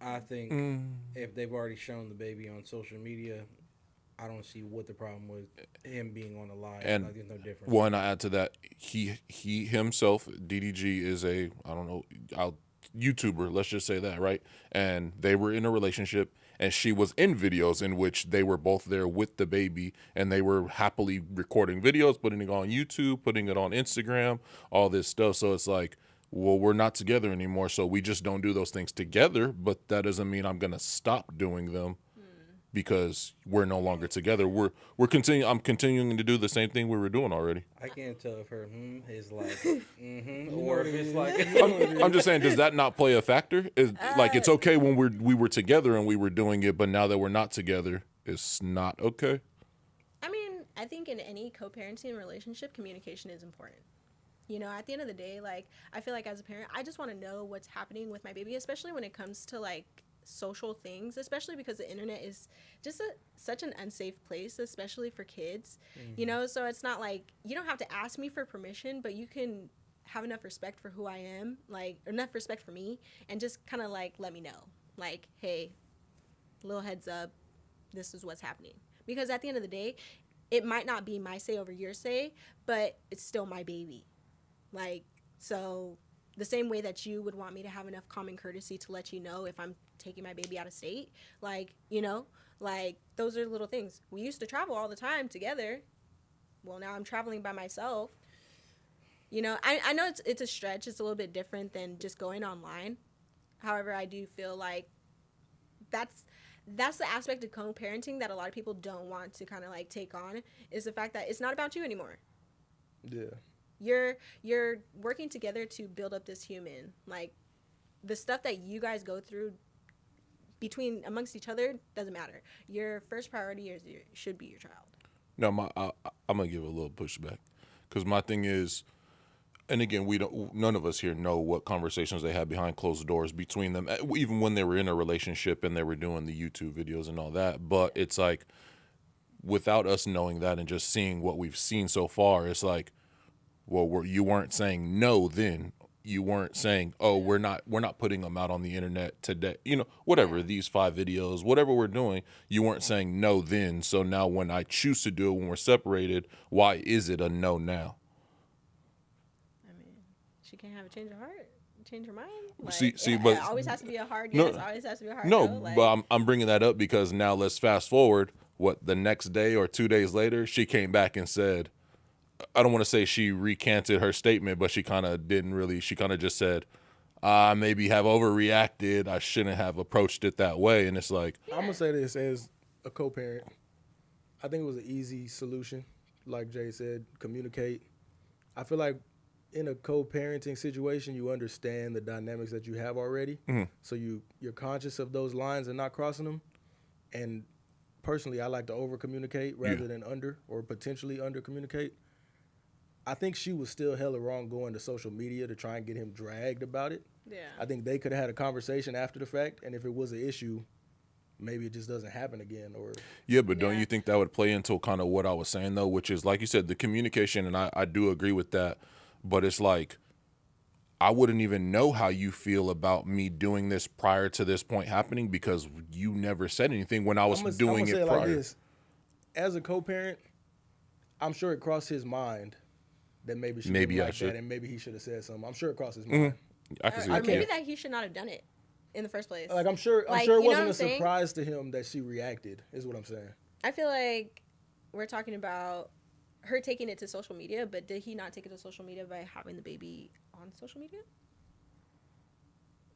I think if they've already shown the baby on social media, I don't see what the problem was him being on the live. And like, there's no difference. Well, and I add to that, he himself, DDG, is a, I don't know, YouTuber, let's just say that, right? And they were in a relationship, and she was in videos in which they were both there with the baby, and they were happily recording videos, putting it on YouTube, putting it on Instagram, all this stuff. So it's like, well, we're not together anymore, so we just don't do those things together, but that doesn't mean I'm going to stop doing them because we're no longer together. I'm continuing to do the same thing we were doing already. I can't tell if her is like or if it's like I'm just saying, does that not play a factor? Like, it's okay when we were together and we were doing it, but now that we're not together, it's not okay. I mean, I think in any co-parenting relationship, communication is important. You know, at the end of the day, like, I feel like as a parent, I just want to know what's happening with my baby, especially when it comes to, like, social things, especially because the internet is just such an unsafe place, especially for kids, you know? So it's not like, you don't have to ask me for permission, but you can have enough respect for who I am, like, enough respect for me, and just kind of, like, let me know. Like, hey, little heads up, this is what's happening. Because at the end of the day, it might not be my say over your say, but it's still my baby. Like, so the same way that you would want me to have enough common courtesy to let you know if I'm taking my baby out of state, like, you know, like, those are little things. We used to travel all the time together. Well, now I'm traveling by myself. You know, I know it's a stretch. It's a little bit different than just going online. However, I do feel like that's the aspect of co-parenting that a lot of people don't want to kind of like take on, is the fact that it's not about you anymore. Yeah. You're working together to build up this human. Like, the stuff that you guys go through amongst each other doesn't matter. Your first priority should be your child. No, I'm gonna give a little pushback, because my thing is, and again, none of us here know what conversations they had behind closed doors between them, even when they were in a relationship and they were doing the YouTube videos and all that. But it's like, without us knowing that and just seeing what we've seen so far, it's like, well, you weren't saying no then. You weren't saying, oh, we're not putting them out on the internet today. You know, whatever, these 5 videos, whatever we're doing, you weren't saying no then. So now when I choose to do it when we're separated, why is it a no now? I mean, she can't have a change of heart, change her mind. Like, See, it but always has to be a hard no, yes. Always has to be a hard no. no. Like, But I'm bringing that up because now let's fast forward. What, the next day or 2 days later, she came back and said, I don't want to say she recanted her statement, but she kind of didn't really. She kind of just said, "I maybe have overreacted. I shouldn't have approached it that way." And it's like, I'm gonna say this as a co-parent. I think it was an easy solution, like Jay said, communicate. I feel like in a co-parenting situation, you understand the dynamics that you have already, so you're conscious of those lines and not crossing them. And personally, I like to over communicate rather than under or potentially under communicate. I think she was still hella wrong going to social media to try and get him dragged about it. Yeah. I think they could have had a conversation after the fact, and if it was an issue, maybe it just doesn't happen again. Or yeah, but don't you think that would play into kind of what I was saying though, which is like you said, the communication, and I do agree with that, but it's like I wouldn't even know how you feel about me doing this prior to this point happening because you never said anything when I was doing it prior. Like this. As a co-parent, I'm sure it crossed his mind that maybe she didn't like that, and maybe he should have said something. I'm sure it crossed his mind. I can see or maybe that he should not have done it in the first place. Like I'm sure it wasn't a surprise to him that she reacted, is what I'm saying. I feel like we're talking about her taking it to social media, but did he not take it to social media by having the baby on social media?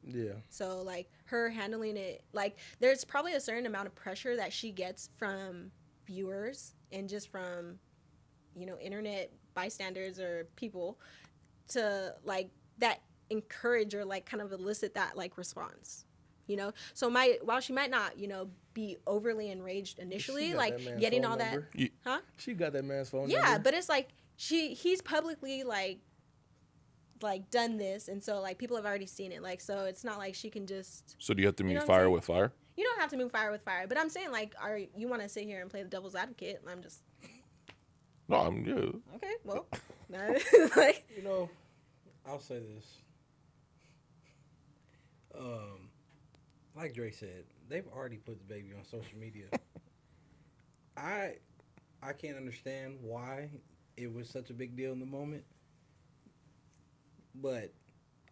Yeah. So like her handling it, like there's probably a certain amount of pressure that she gets from viewers and just from, internet bystanders or people to like that encourage or like kind of elicit that like response. So while she might not, be overly enraged initially, like getting all number. that, huh? She got that man's phone number. Yeah, but it's like he's publicly like done this, and so like people have already seen it, like so it's not like she can just. So do you have to meet fire with fire? You don't have to move fire with fire, but I'm saying like, you want to sit here and play the devil's advocate? And I'm just. No, I'm Okay, well, like I'll say this. Like Dre said, they've already put the baby on social media. I can't understand why it was such a big deal in the moment, but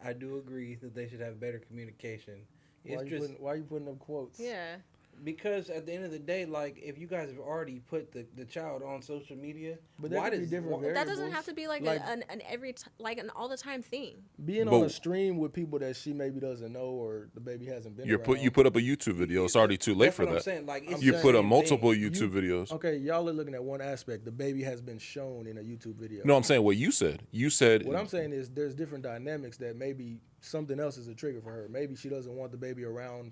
I do agree that they should have better communication. Why are you putting up quotes? Yeah. Because at the end of the day, like if you guys have already put the child on social media, but that could be different variables. That doesn't have to be like an all the time thing. Being on a stream with people that she maybe doesn't know or the baby hasn't been around. You put up a YouTube video. It's already too late for that. I'm saying. Like you put up multiple YouTube videos. Okay, y'all are looking at one aspect. The baby has been shown in a YouTube video. No, I'm saying what you said. You said. What I'm saying is there's different dynamics that maybe something else is a trigger for her. Maybe she doesn't want the baby around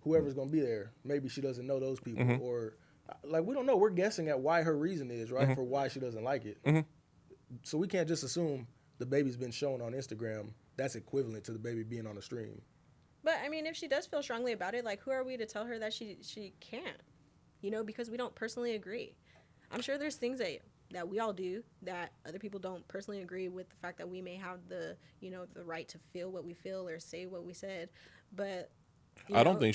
whoever's going to be there. Maybe she doesn't know those people or like we don't know. We're guessing at why her reason is, right? For why she doesn't like it. So we can't just assume the baby's been shown on Instagram. That's equivalent to the baby being on a stream. But I mean, if she does feel strongly about it, like who are we to tell her that she can't? Because we don't personally agree. I'm sure there's things that we all do that other people don't personally agree with, the fact that we may have the right to feel what we feel or say what we said, but I don't think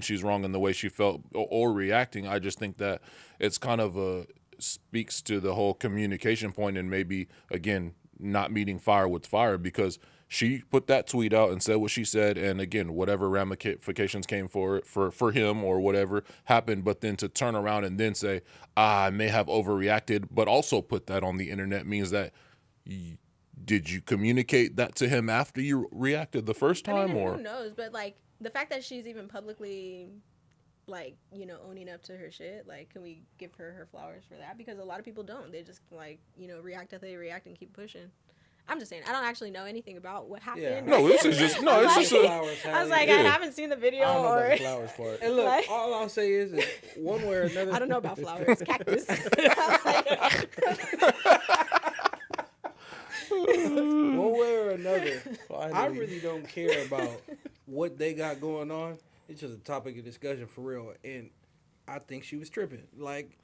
she's wrong in the way she felt or reacting. I just think that it's kind of speaks to the whole communication point and maybe again not meeting fire with fire, because she put that tweet out and said what she said, and again whatever ramifications came for him or whatever happened, but then to turn around and then say I may have overreacted, but also put that on the internet means that. Did you communicate that to him after you reacted the first time? Or who knows? But like the fact that she's even publicly, like owning up to her shit, like can we give her flowers for that? Because a lot of people don't. They just like react as they react and keep pushing. I'm just saying I don't actually know anything about what happened. Yeah. No, this is just flowers. I was like I haven't seen the video. I don't know about the flowers part. And look, all I'll say is one way or another. I don't know about flowers, cactus. One way or another, I really don't care about what they got going on. It's just a topic of discussion for real, and I think she was tripping. Like,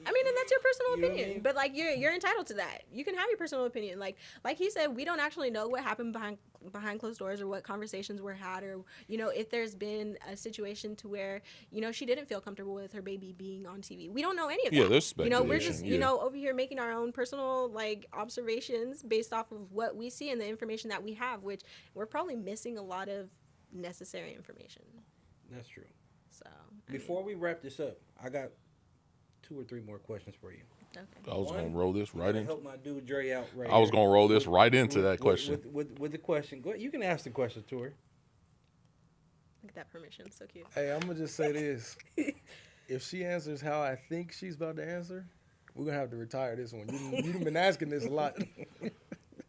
I mean, and that's your personal opinion, but like you're entitled to that. You can have your personal opinion. Like he said, we don't actually know what happened behind closed doors or what conversations were had, or if there's been a situation to where she didn't feel comfortable with her baby being on TV. We don't know any of that. Yeah, there's speculation. We're just over here making our own personal like observations based off of what we see and the information that we have, which we're probably missing a lot of necessary information. That's true. So before we wrap this up, I got 2 or 3 more questions for you. Okay. I was One, gonna roll this you right gotta in. help my dude Dre out right I was here gonna roll this with- right into with- that question. with the question. Go ahead. You can ask the question to her. Look at that permission. So cute. Hey, I'm gonna just say this: if she answers how I think she's about to answer, we're gonna have to retire this one. You've been asking this a lot.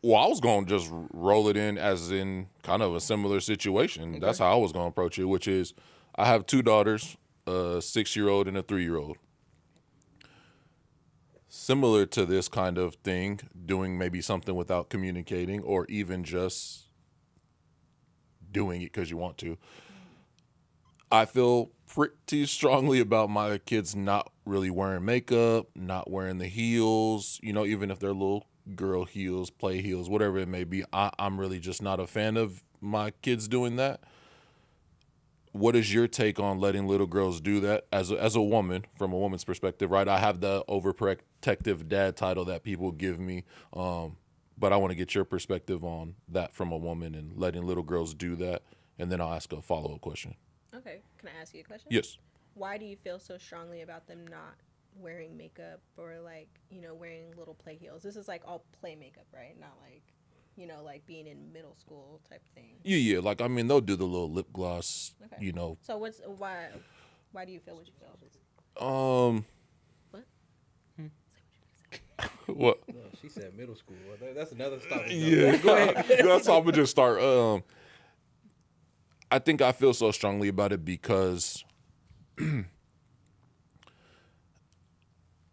Well, I was gonna just roll it in as in kind of a similar situation. Okay. That's how I was gonna approach it, which is I have two daughters, a 6-year-old and a 3-year-old. Similar to this kind of thing, doing maybe something without communicating or even just doing it because you want to. I feel pretty strongly about my kids not really wearing makeup, not wearing the heels, even if they're little girl heels, play heels, whatever it may be. I'm really just not a fan of my kids doing that. What is your take on letting little girls do that as a woman, from a woman's perspective, right? I have the overprotective dad title that people give me, but I want to get your perspective on that from a woman and letting little girls do that, and then I'll ask a follow-up question. Okay. Can I ask you a question? Yes. Why do you feel so strongly about them not wearing makeup or wearing little play heels? This is like all play makeup, right? Not like, like being in middle school type thing. Yeah. Like, I mean, they'll do the little lip gloss, Okay. So why do you feel what you feel? What? What? No, she said middle school. That's another stop. Yeah. Go ahead. That's how I'm gonna just start. I think I feel so strongly about it because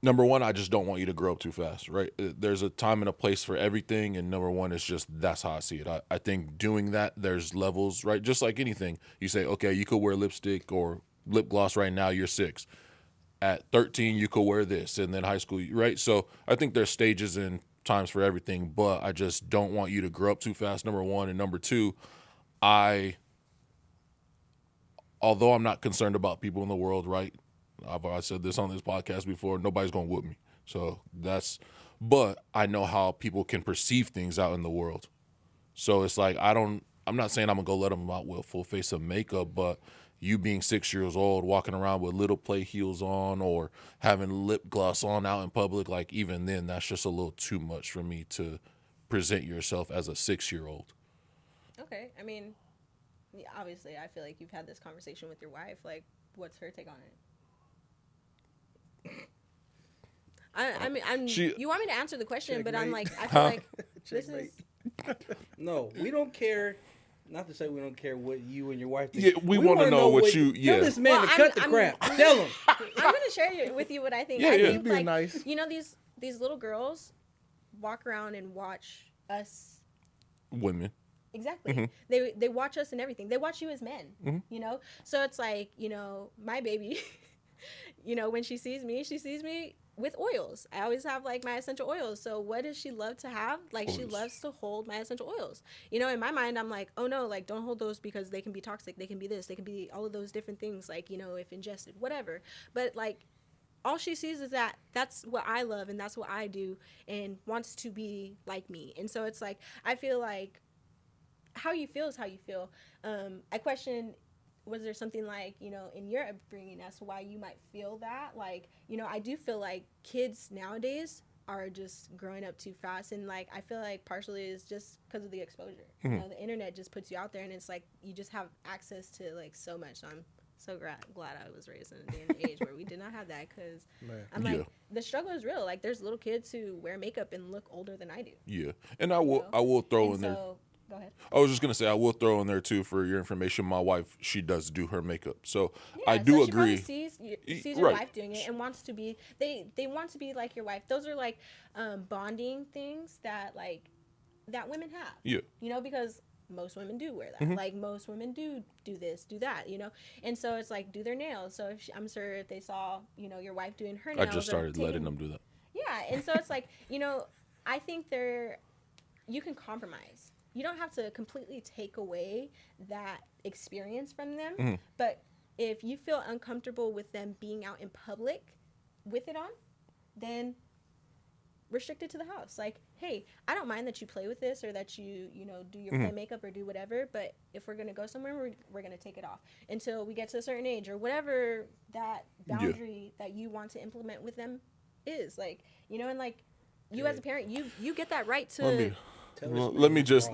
number one, I just don't want you to grow up too fast, right? There's a time and a place for everything, and number one, it's just that's how I see it. I think doing that, there's levels, right? Just like anything. You say, okay, you could wear lipstick or lip gloss right now, you're 6. At 13, you could wear this, and then high school, right? So I think there's stages and times for everything, but I just don't want you to grow up too fast, number one. And number two, although I'm not concerned about people in the world, right? I said this on this podcast before, nobody's going to whoop me. So but I know how people can perceive things out in the world. So it's like, I'm not saying I'm going to go let them out with a full face of makeup, but you being 6 years old, walking around with little play heels on or having lip gloss on out in public, like even then, that's just a little too much for me to present yourself as a 6-year-old. Okay. I mean, yeah, obviously, I feel like you've had this conversation with your wife. Like, what's her take on it? I mean, you want me to answer the question, but I'm like, I feel like this is. No, we don't care. Not to say we don't care what you and your wife think. Yeah, we wanna know what you. Tell this man Well, to cut the crap. Tell him. I'm gonna share with you what I think. Yeah, I yeah. think Being like nice. these little girls walk around and watch us. Women. Exactly. Mm-hmm. They watch us and everything. They watch you as men. Mm-hmm. So it's like, my baby, when she sees me with oils. I always have like my essential oils. So what does she love to have? Like she Oils. loves to hold my essential oils. In my mind, I'm like, oh no, like don't hold those because they can be toxic. They can be this, they can be all of those different things. Like, if ingested, whatever. But like, all she sees is that that's what I love and that's what I do and wants to be like me. And so it's like, I feel like how you feel is how you feel. I question, was there something like, in your upbringing as to why you might feel that? Like, I do feel like kids nowadays are just growing up too fast. And like, I feel like partially is just because of the exposure. The internet just puts you out there and it's like, you just have access to like so much. So I'm so glad I was raised in a day and age where we did not have that because I'm like, the struggle is real. Like there's little kids who wear makeup and look older than I do. Yeah. And I will throw in there. Go ahead. I was just going to say, I will throw in there too, for your information, my wife, she does do her makeup. So Yeah, I do so agree. She probably sees your Right. wife doing it and wants to be, they want to be like your wife. Those are like bonding things that women have. Yeah. Because most women do wear that. Like most women do this, do that, And so it's like do their nails. So I'm sure if they saw, your wife doing her nails. I just started letting them do that. Yeah, and so it's like, I think you can compromise. You don't have to completely take away that experience from them, but if you feel uncomfortable with them being out in public with it on, then restrict it to the house. Like, hey, I don't mind that you play with this or that you do your play makeup or do whatever, but if we're going to go somewhere, we're going to take it off until we get to a certain age or whatever that boundary that you want to implement with them is. Like, you know, and like you as a parent, you get that right to. Let me just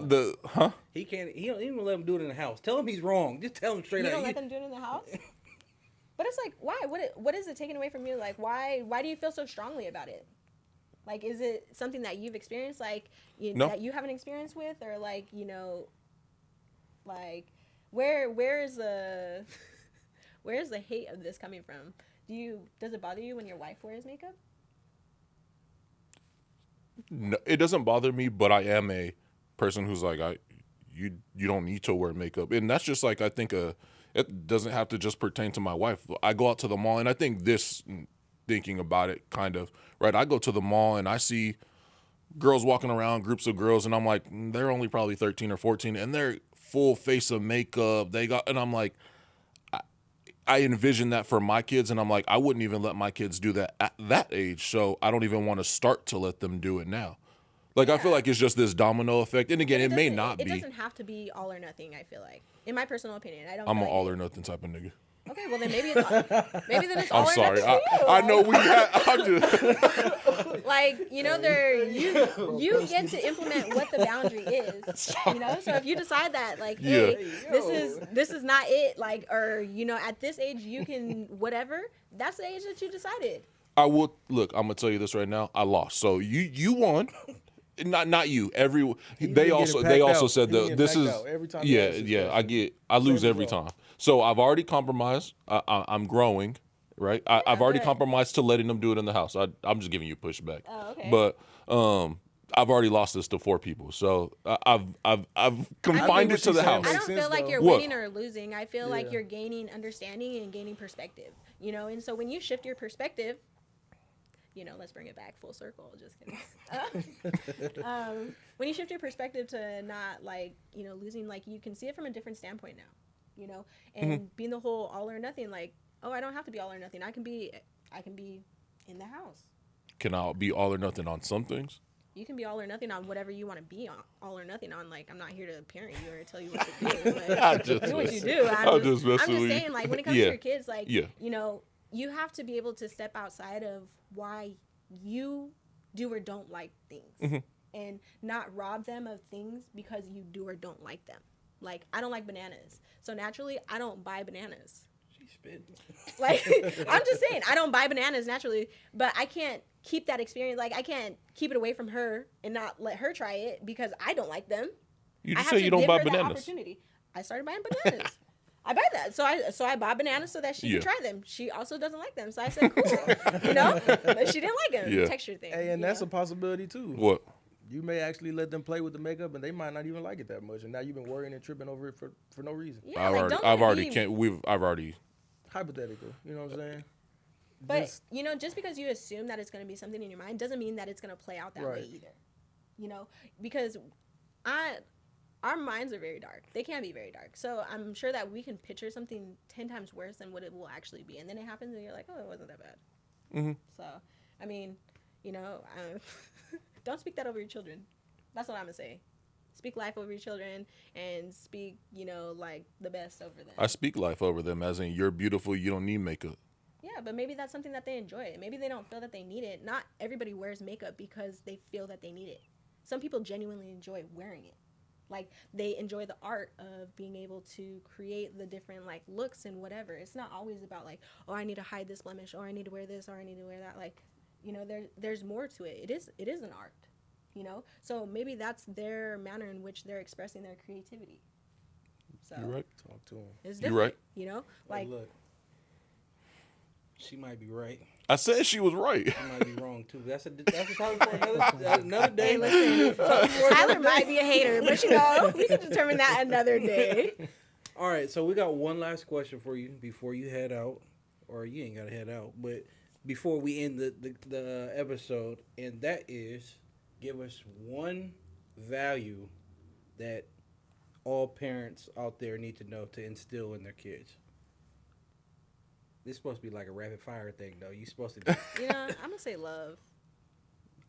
He can't. He don't even let him do it in the house. Tell him he's wrong. Just tell him straight You out. don't let them do it in the house. But it's like, why? What is it taken away from you? Like, why do you feel so strongly about it? Like, is it something that you've experienced, like, No. that you haven't experienced with, or like, you know, like, where is the where is the hate of this coming from? Does it bother you when your wife wears makeup? No, it doesn't bother me, but I am a person who's like, you don't need to wear makeup, and that's just like, I think it doesn't have to just pertain to my wife. I go out to the mall, and I think this, thinking about it, kind of right. I go to the mall and I see girls walking around, groups of girls, and I'm like, they're only probably 13 or 14, and they're full face of makeup. And I'm like, I envision that for my kids, and I'm like, I wouldn't even let my kids do that at that age, so I don't even want to start to let them do it now. Like, I feel like it's just this domino effect, and again, it may not be. It doesn't have to be all or nothing. I feel like, in my personal opinion, I don't. I'm feel an like all or nothing type of nigga. Okay, well then maybe it's all I'm or sorry. nothing for you. I know we had. I'm just. Like, you know, you get to implement what the boundary is. You know, so if you decide that, like, hey, this is not it, like, or, you know, at this age you can whatever, that's the age that you decided. I will look. I'm gonna tell you this right now. I lost. So you won. Not you. They also said this is every time I lose every time. So I've already compromised. I'm growing, right? I've already compromised to letting them do it in the house. I'm just giving you pushback. Oh, okay. But I've already lost this to 4 people. So I've confined it to the house. I don't feel like you're winning or losing. I feel like you're gaining understanding and gaining perspective. You know, and so when you shift your perspective, you know, let's bring it back full circle. Just kidding. When you shift your perspective to not, like, you know, losing, like, you can see it from a different standpoint now, you know, and being the whole all or nothing, like, oh, I don't have to be all or nothing. I can be in the house. Can I be all or nothing on some things? You can be all or nothing on whatever you want to be on, all or nothing on. Like, I'm not here to parent you or tell you what to do. Like, do what you do. I'm just saying, like, when it comes to your kids, like, you know, you have to be able to step outside of why you do or don't like things and not rob them of things because you do or don't like them. Like, I don't like bananas. So naturally, I don't buy bananas. She's spitting. Like, I'm just saying, I don't buy bananas naturally, but I can't keep that experience. Like, I can't keep it away from her and not let her try it because I don't like them. You just say you don't buy bananas. Opportunity. I started buying bananas. I buy that. So I bought bananas so that she could try them. She also doesn't like them. So I said, cool. You know? But she didn't like them. Texture thing. Hey, and that's a possibility too. What? You may actually let them play with the makeup and they might not even like it that much. And now you've been worrying and tripping over it for no reason. Yeah, I've already hypothetical. You know what I'm saying? But you know, just because you assume that it's gonna be something in your mind doesn't mean that it's gonna play out that way either. You know? Because our minds are very dark. They can be very dark. So I'm sure that we can picture something 10 times worse than what it will actually be. And then it happens and you're like, oh, it wasn't that bad. Mm-hmm. So, I mean, you know, don't speak that over your children. That's what I'm going to say. Speak life over your children and speak, you know, like the best over them. I speak life over them as in, you're beautiful, you don't need makeup. Yeah, but maybe that's something that they enjoy. Maybe they don't feel that they need it. Not everybody wears makeup because they feel that they need it. Some people genuinely enjoy wearing it. Like, they enjoy the art of being able to create the different, like, looks and whatever. It's not always about, like, oh, I need to hide this blemish, or I need to wear this, or I need to wear that. Like, you know, there's more to it. It is an art, you know? So maybe that's their manner in which they're expressing their creativity. So You're right. Talk to them. It's different, You're right. You know? Like, Look, she might be right. I said she was right. She might be wrong too. That's a topic for another day. hey, listen, Tyler might be a hater, but you know, we can determine that another day. All right, so we got one last question for you before you head out, or you ain't gotta head out, but before we end the episode, and that is, give us one value that all parents out there need to know to instill in their kids. This is supposed to be like a rapid fire thing, though. You're supposed to. You know, I'm gonna say love.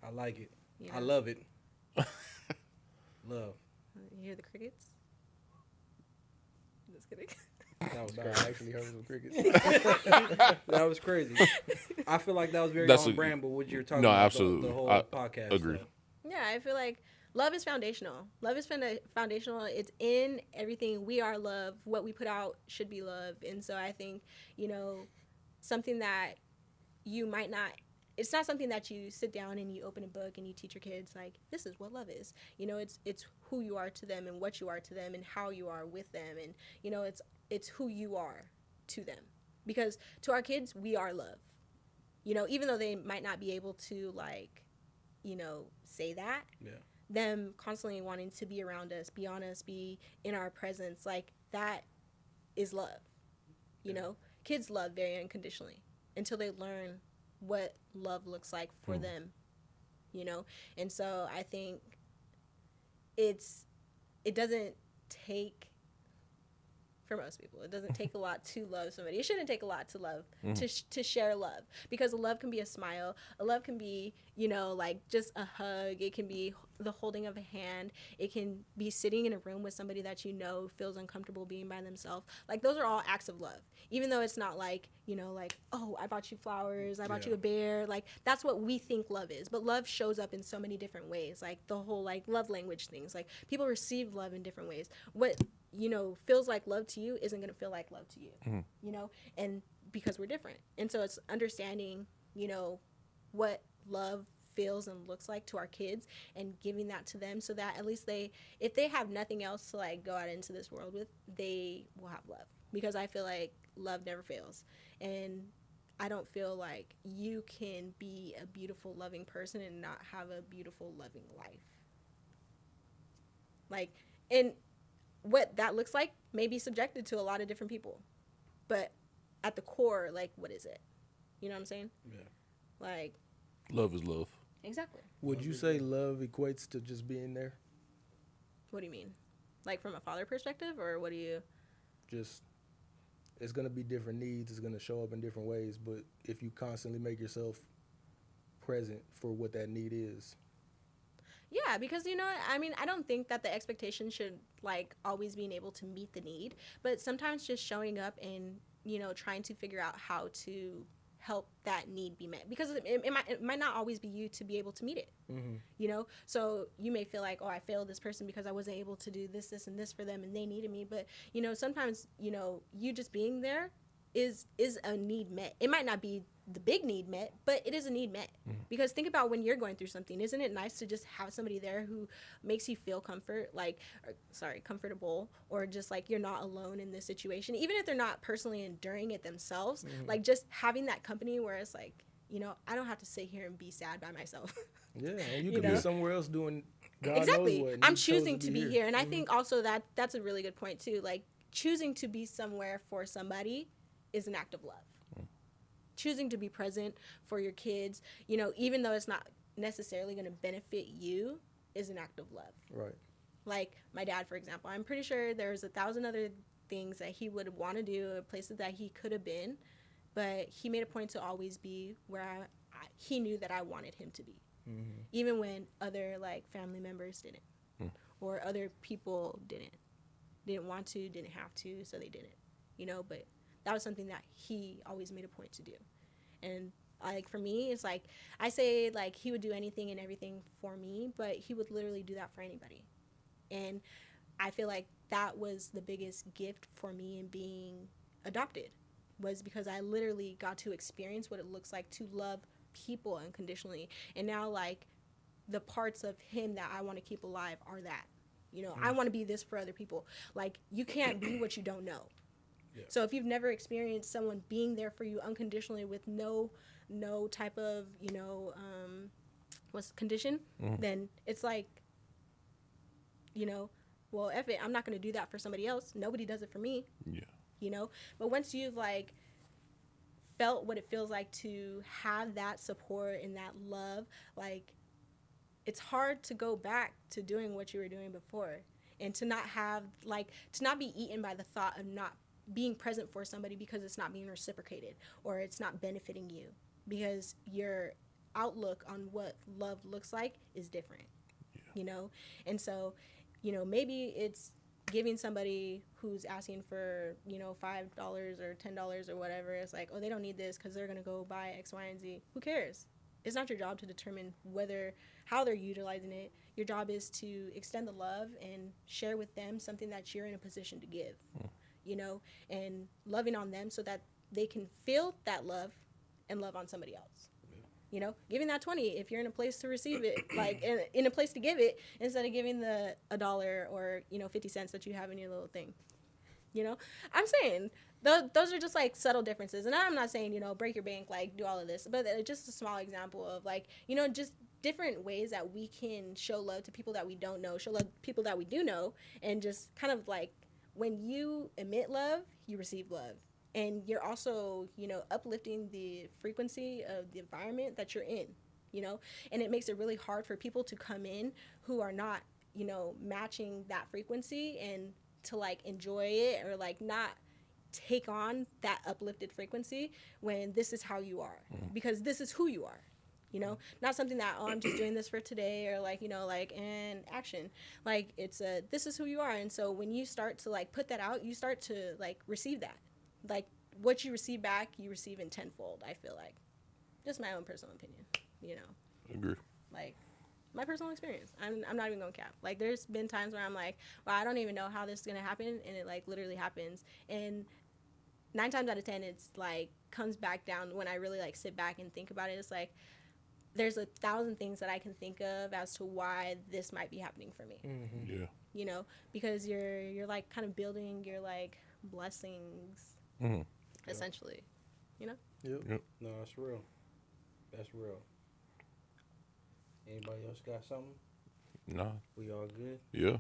I like it. Yeah. I love it. Love. You hear the crickets? Just kidding. That was Nah, crazy. I actually heard some crickets. That was crazy. I feel like that was very That's on a- brand, but what you're talking No, about absolutely. the whole I podcast. agree. So. Yeah, I feel like love is foundational. Love is foundational. It's in everything. We are love. What we put out should be love. And so I think, something that you might not, it's not something that you sit down and you open a book and you teach your kids, like, this is what love is. It's who you are to them and what you are to them and how you are with them. And, it's who you are to them. Because to our kids, we are love. Even though they might not be able to, like, say that. Yeah. Them constantly wanting to be around us, be on us, be in our presence, like, that is love. Kids love very unconditionally until they learn what love looks like for them. And so I think it doesn't take, for most people, it doesn't take a lot to love somebody. It shouldn't take a lot to love, to share love, because a love can be a smile. A love can be, like, just a hug. It can be the holding of a hand. It can be sitting in a room with somebody that feels uncomfortable being by themselves. Like, those are all acts of love, even though it's not like, like, oh, I bought you flowers, I bought you a bear. Like, that's what we think love is. But love shows up in so many different ways, like the whole, like, love language things. Like, people receive love in different ways. What feels like love to you isn't going to feel like love to you, and because we're different. And so it's understanding, what love feels and looks like to our kids and giving that to them, so that at least if they have nothing else to, like, go out into this world with, they will have love. Because I feel like love never fails. And I don't feel like you can be a beautiful, loving person and not have a beautiful, loving life. Like, and what that looks like may be subjected to a lot of different people, but at the core, like, what is it? You know what I'm saying? Yeah. Like, Love is love. exactly. Would you say love equates to just being there? What do you mean? Like, from a father perspective, or what do you? Just, it's going to be different needs. It's going to show up in different ways. But if you constantly make yourself present for what that need is. Yeah, because I mean, I don't think that the expectation should, like, always being able to meet the need, but sometimes just showing up and trying to figure out how to help that need be met, because it might not always be you to be able to meet it. So you may feel like, oh, I failed this person because I wasn't able to do this and this for them and they needed me. But sometimes you just being there is a need met. It might not be the big need met, but it is a need met. Because think about when you're going through something. Isn't it nice to just have somebody there who makes you feel comfortable, or just like you're not alone in this situation, even if they're not personally enduring it themselves. Like, just having that company where it's like, I don't have to sit here and be sad by myself. Yeah, and you could be somewhere else doing God Exactly. knows what. I'm choosing to be here. And I think also that's a really good point too. Like, choosing to be somewhere for somebody is an act of love. Choosing to be present for your kids, even though it's not necessarily going to benefit you, is an act of love. Right. Like my dad, for example, I'm pretty sure there's 1,000 other things that he would want to do, places that he could have been, but he made a point to always be where he knew that I wanted him to be. Even when other, like, family members didn't, or other people didn't want to, didn't have to, so they didn't, but that was something that he always made a point to do. And, like, for me, it's like, I say, like, he would do anything and everything for me, but he would literally do that for anybody. And I feel like that was the biggest gift for me in being adopted, was because I literally got to experience what it looks like to love people unconditionally. And now, like, the parts of him that I want to keep alive are that, I want to be this for other people. Like, you can't be what you don't know. Yeah. So if you've never experienced someone being there for you unconditionally with no type of, condition, then it's like, well, F it, I'm not going to do that for somebody else. Nobody does it for me. Yeah. But once you've, like, felt what it feels like to have that support and that love, like, it's hard to go back to doing what you were doing before, and to not have, like, to not be eaten by the thought of not being present for somebody because it's not being reciprocated, or it's not benefiting you, because your outlook on what love looks like is different. And so maybe it's giving somebody who's asking for, you know, $5 or $10 or whatever, it's like, oh, they don't need this because they're going to go buy X, Y, and Z. Who cares? It's not your job to determine how they're utilizing it. Your job is to extend the love and share with them something that you're in a position to give, you know, and loving on them so that they can feel that love and love on somebody else. You know, giving that 20 if you're in a place to receive it, like in a place to give it, instead of giving the $1 or, you know, 50 cents that you have in your little thing. You know, I'm saying those are just like subtle differences. And I'm not saying, you know, break your bank, like do all of this, but just a small example of like, you know, just different ways that we can show love to people that we don't know, show love to people that we do know, and just kind of like when you emit love, you receive love. And you're also, you know, uplifting the frequency of the environment that you're in, you know, and it makes it really hard for people to come in who are not, you know, matching that frequency and to like enjoy it or like not take on that uplifted frequency when this is how you are, because this is who you are. You know, not something that, oh, I'm just doing this for today or like, you know, like, and action. Like, it's this is who you are. And so when you start to like put that out, you start to like receive that. Like, what you receive back, you receive in tenfold, I feel like. Just my own personal opinion, you know. Agree. Like, my personal experience. I'm not even going to cap. Like, there's been times where I'm like, well, I don't even know how this is going to happen, and it, like, literally happens. And 9 times out of 10, it's, like, comes back down when I really, like, sit back and think about it. It's like, there's 1,000 things that I can think of as to why this might be happening for me. Mm-hmm. Yeah. You know, because you're like, kind of building your, like, blessings, essentially. You know? Yep. No, that's real. That's real. Anybody else got something? No. We all good? Yeah.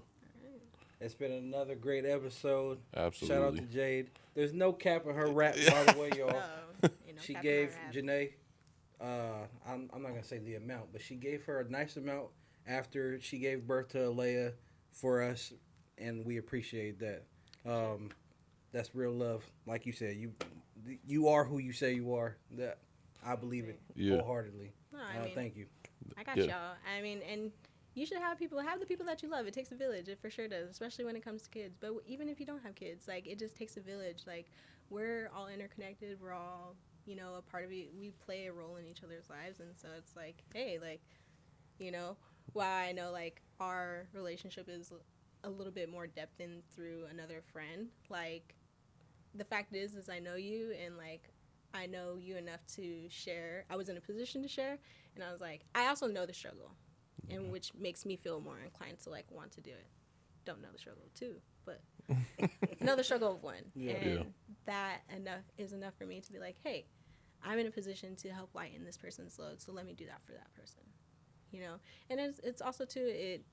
It's been another great episode. Absolutely. Shout out to Jade. There's no cap in her rap, by the way, y'all. You know, She cap gave my rap. Janae, I'm not going to say the amount, but she gave her a nice amount after she gave birth to Alea for us, and we appreciate that. That's real love. Like you said, you are who you say you are. That I believe it wholeheartedly. No, I mean, Thank you. I got y'all. I mean, and you should have the people that you love. It takes a village. It for sure does, especially when it comes to kids. But even if you don't have kids, like, it just takes a village. Like, we're all interconnected. We're all, you know, a part of it. We play a role in each other's lives. And so it's like, hey, like, you know, while I know, like, our relationship is a little bit more depth in through another friend, like, the fact is I know you, and, like, I know you enough to share. I was in a position to share, and I was like, I also know the struggle, and which makes me feel more inclined to, like, want to do it. Don't know the struggle too, but know the struggle of one. And that is enough for me to be like, hey, I'm in a position to help lighten this person's load, so let me do that for that person. You know? And it's also too, it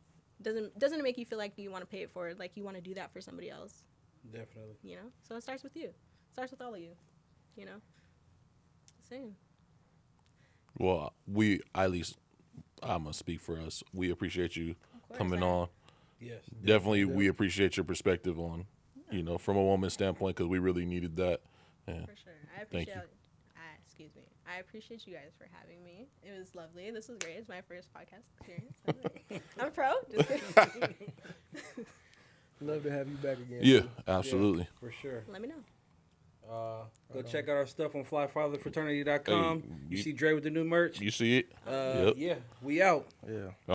doesn't make you feel like you want to pay it forward, like you want to do that for somebody else. Definitely. You know? So it starts with you. It starts with all of you. You know? Same. Well, at least I'm going to speak for us. We appreciate you coming on. Yes. Definitely, we appreciate your perspective on, you know, from a woman's standpoint, because we really needed that. And for sure. I appreciate you. Excuse me. I appreciate you guys for having me. It was lovely. This was great. It's my first podcast experience. I'm a pro. Just kidding. Love to have you back again. Yeah, too. absolutely. For sure. Let me know. Go check out our stuff on flyfatherfraternity.com. Hey, you see Dre with the new merch. You see it? Yeah, we out. Yeah.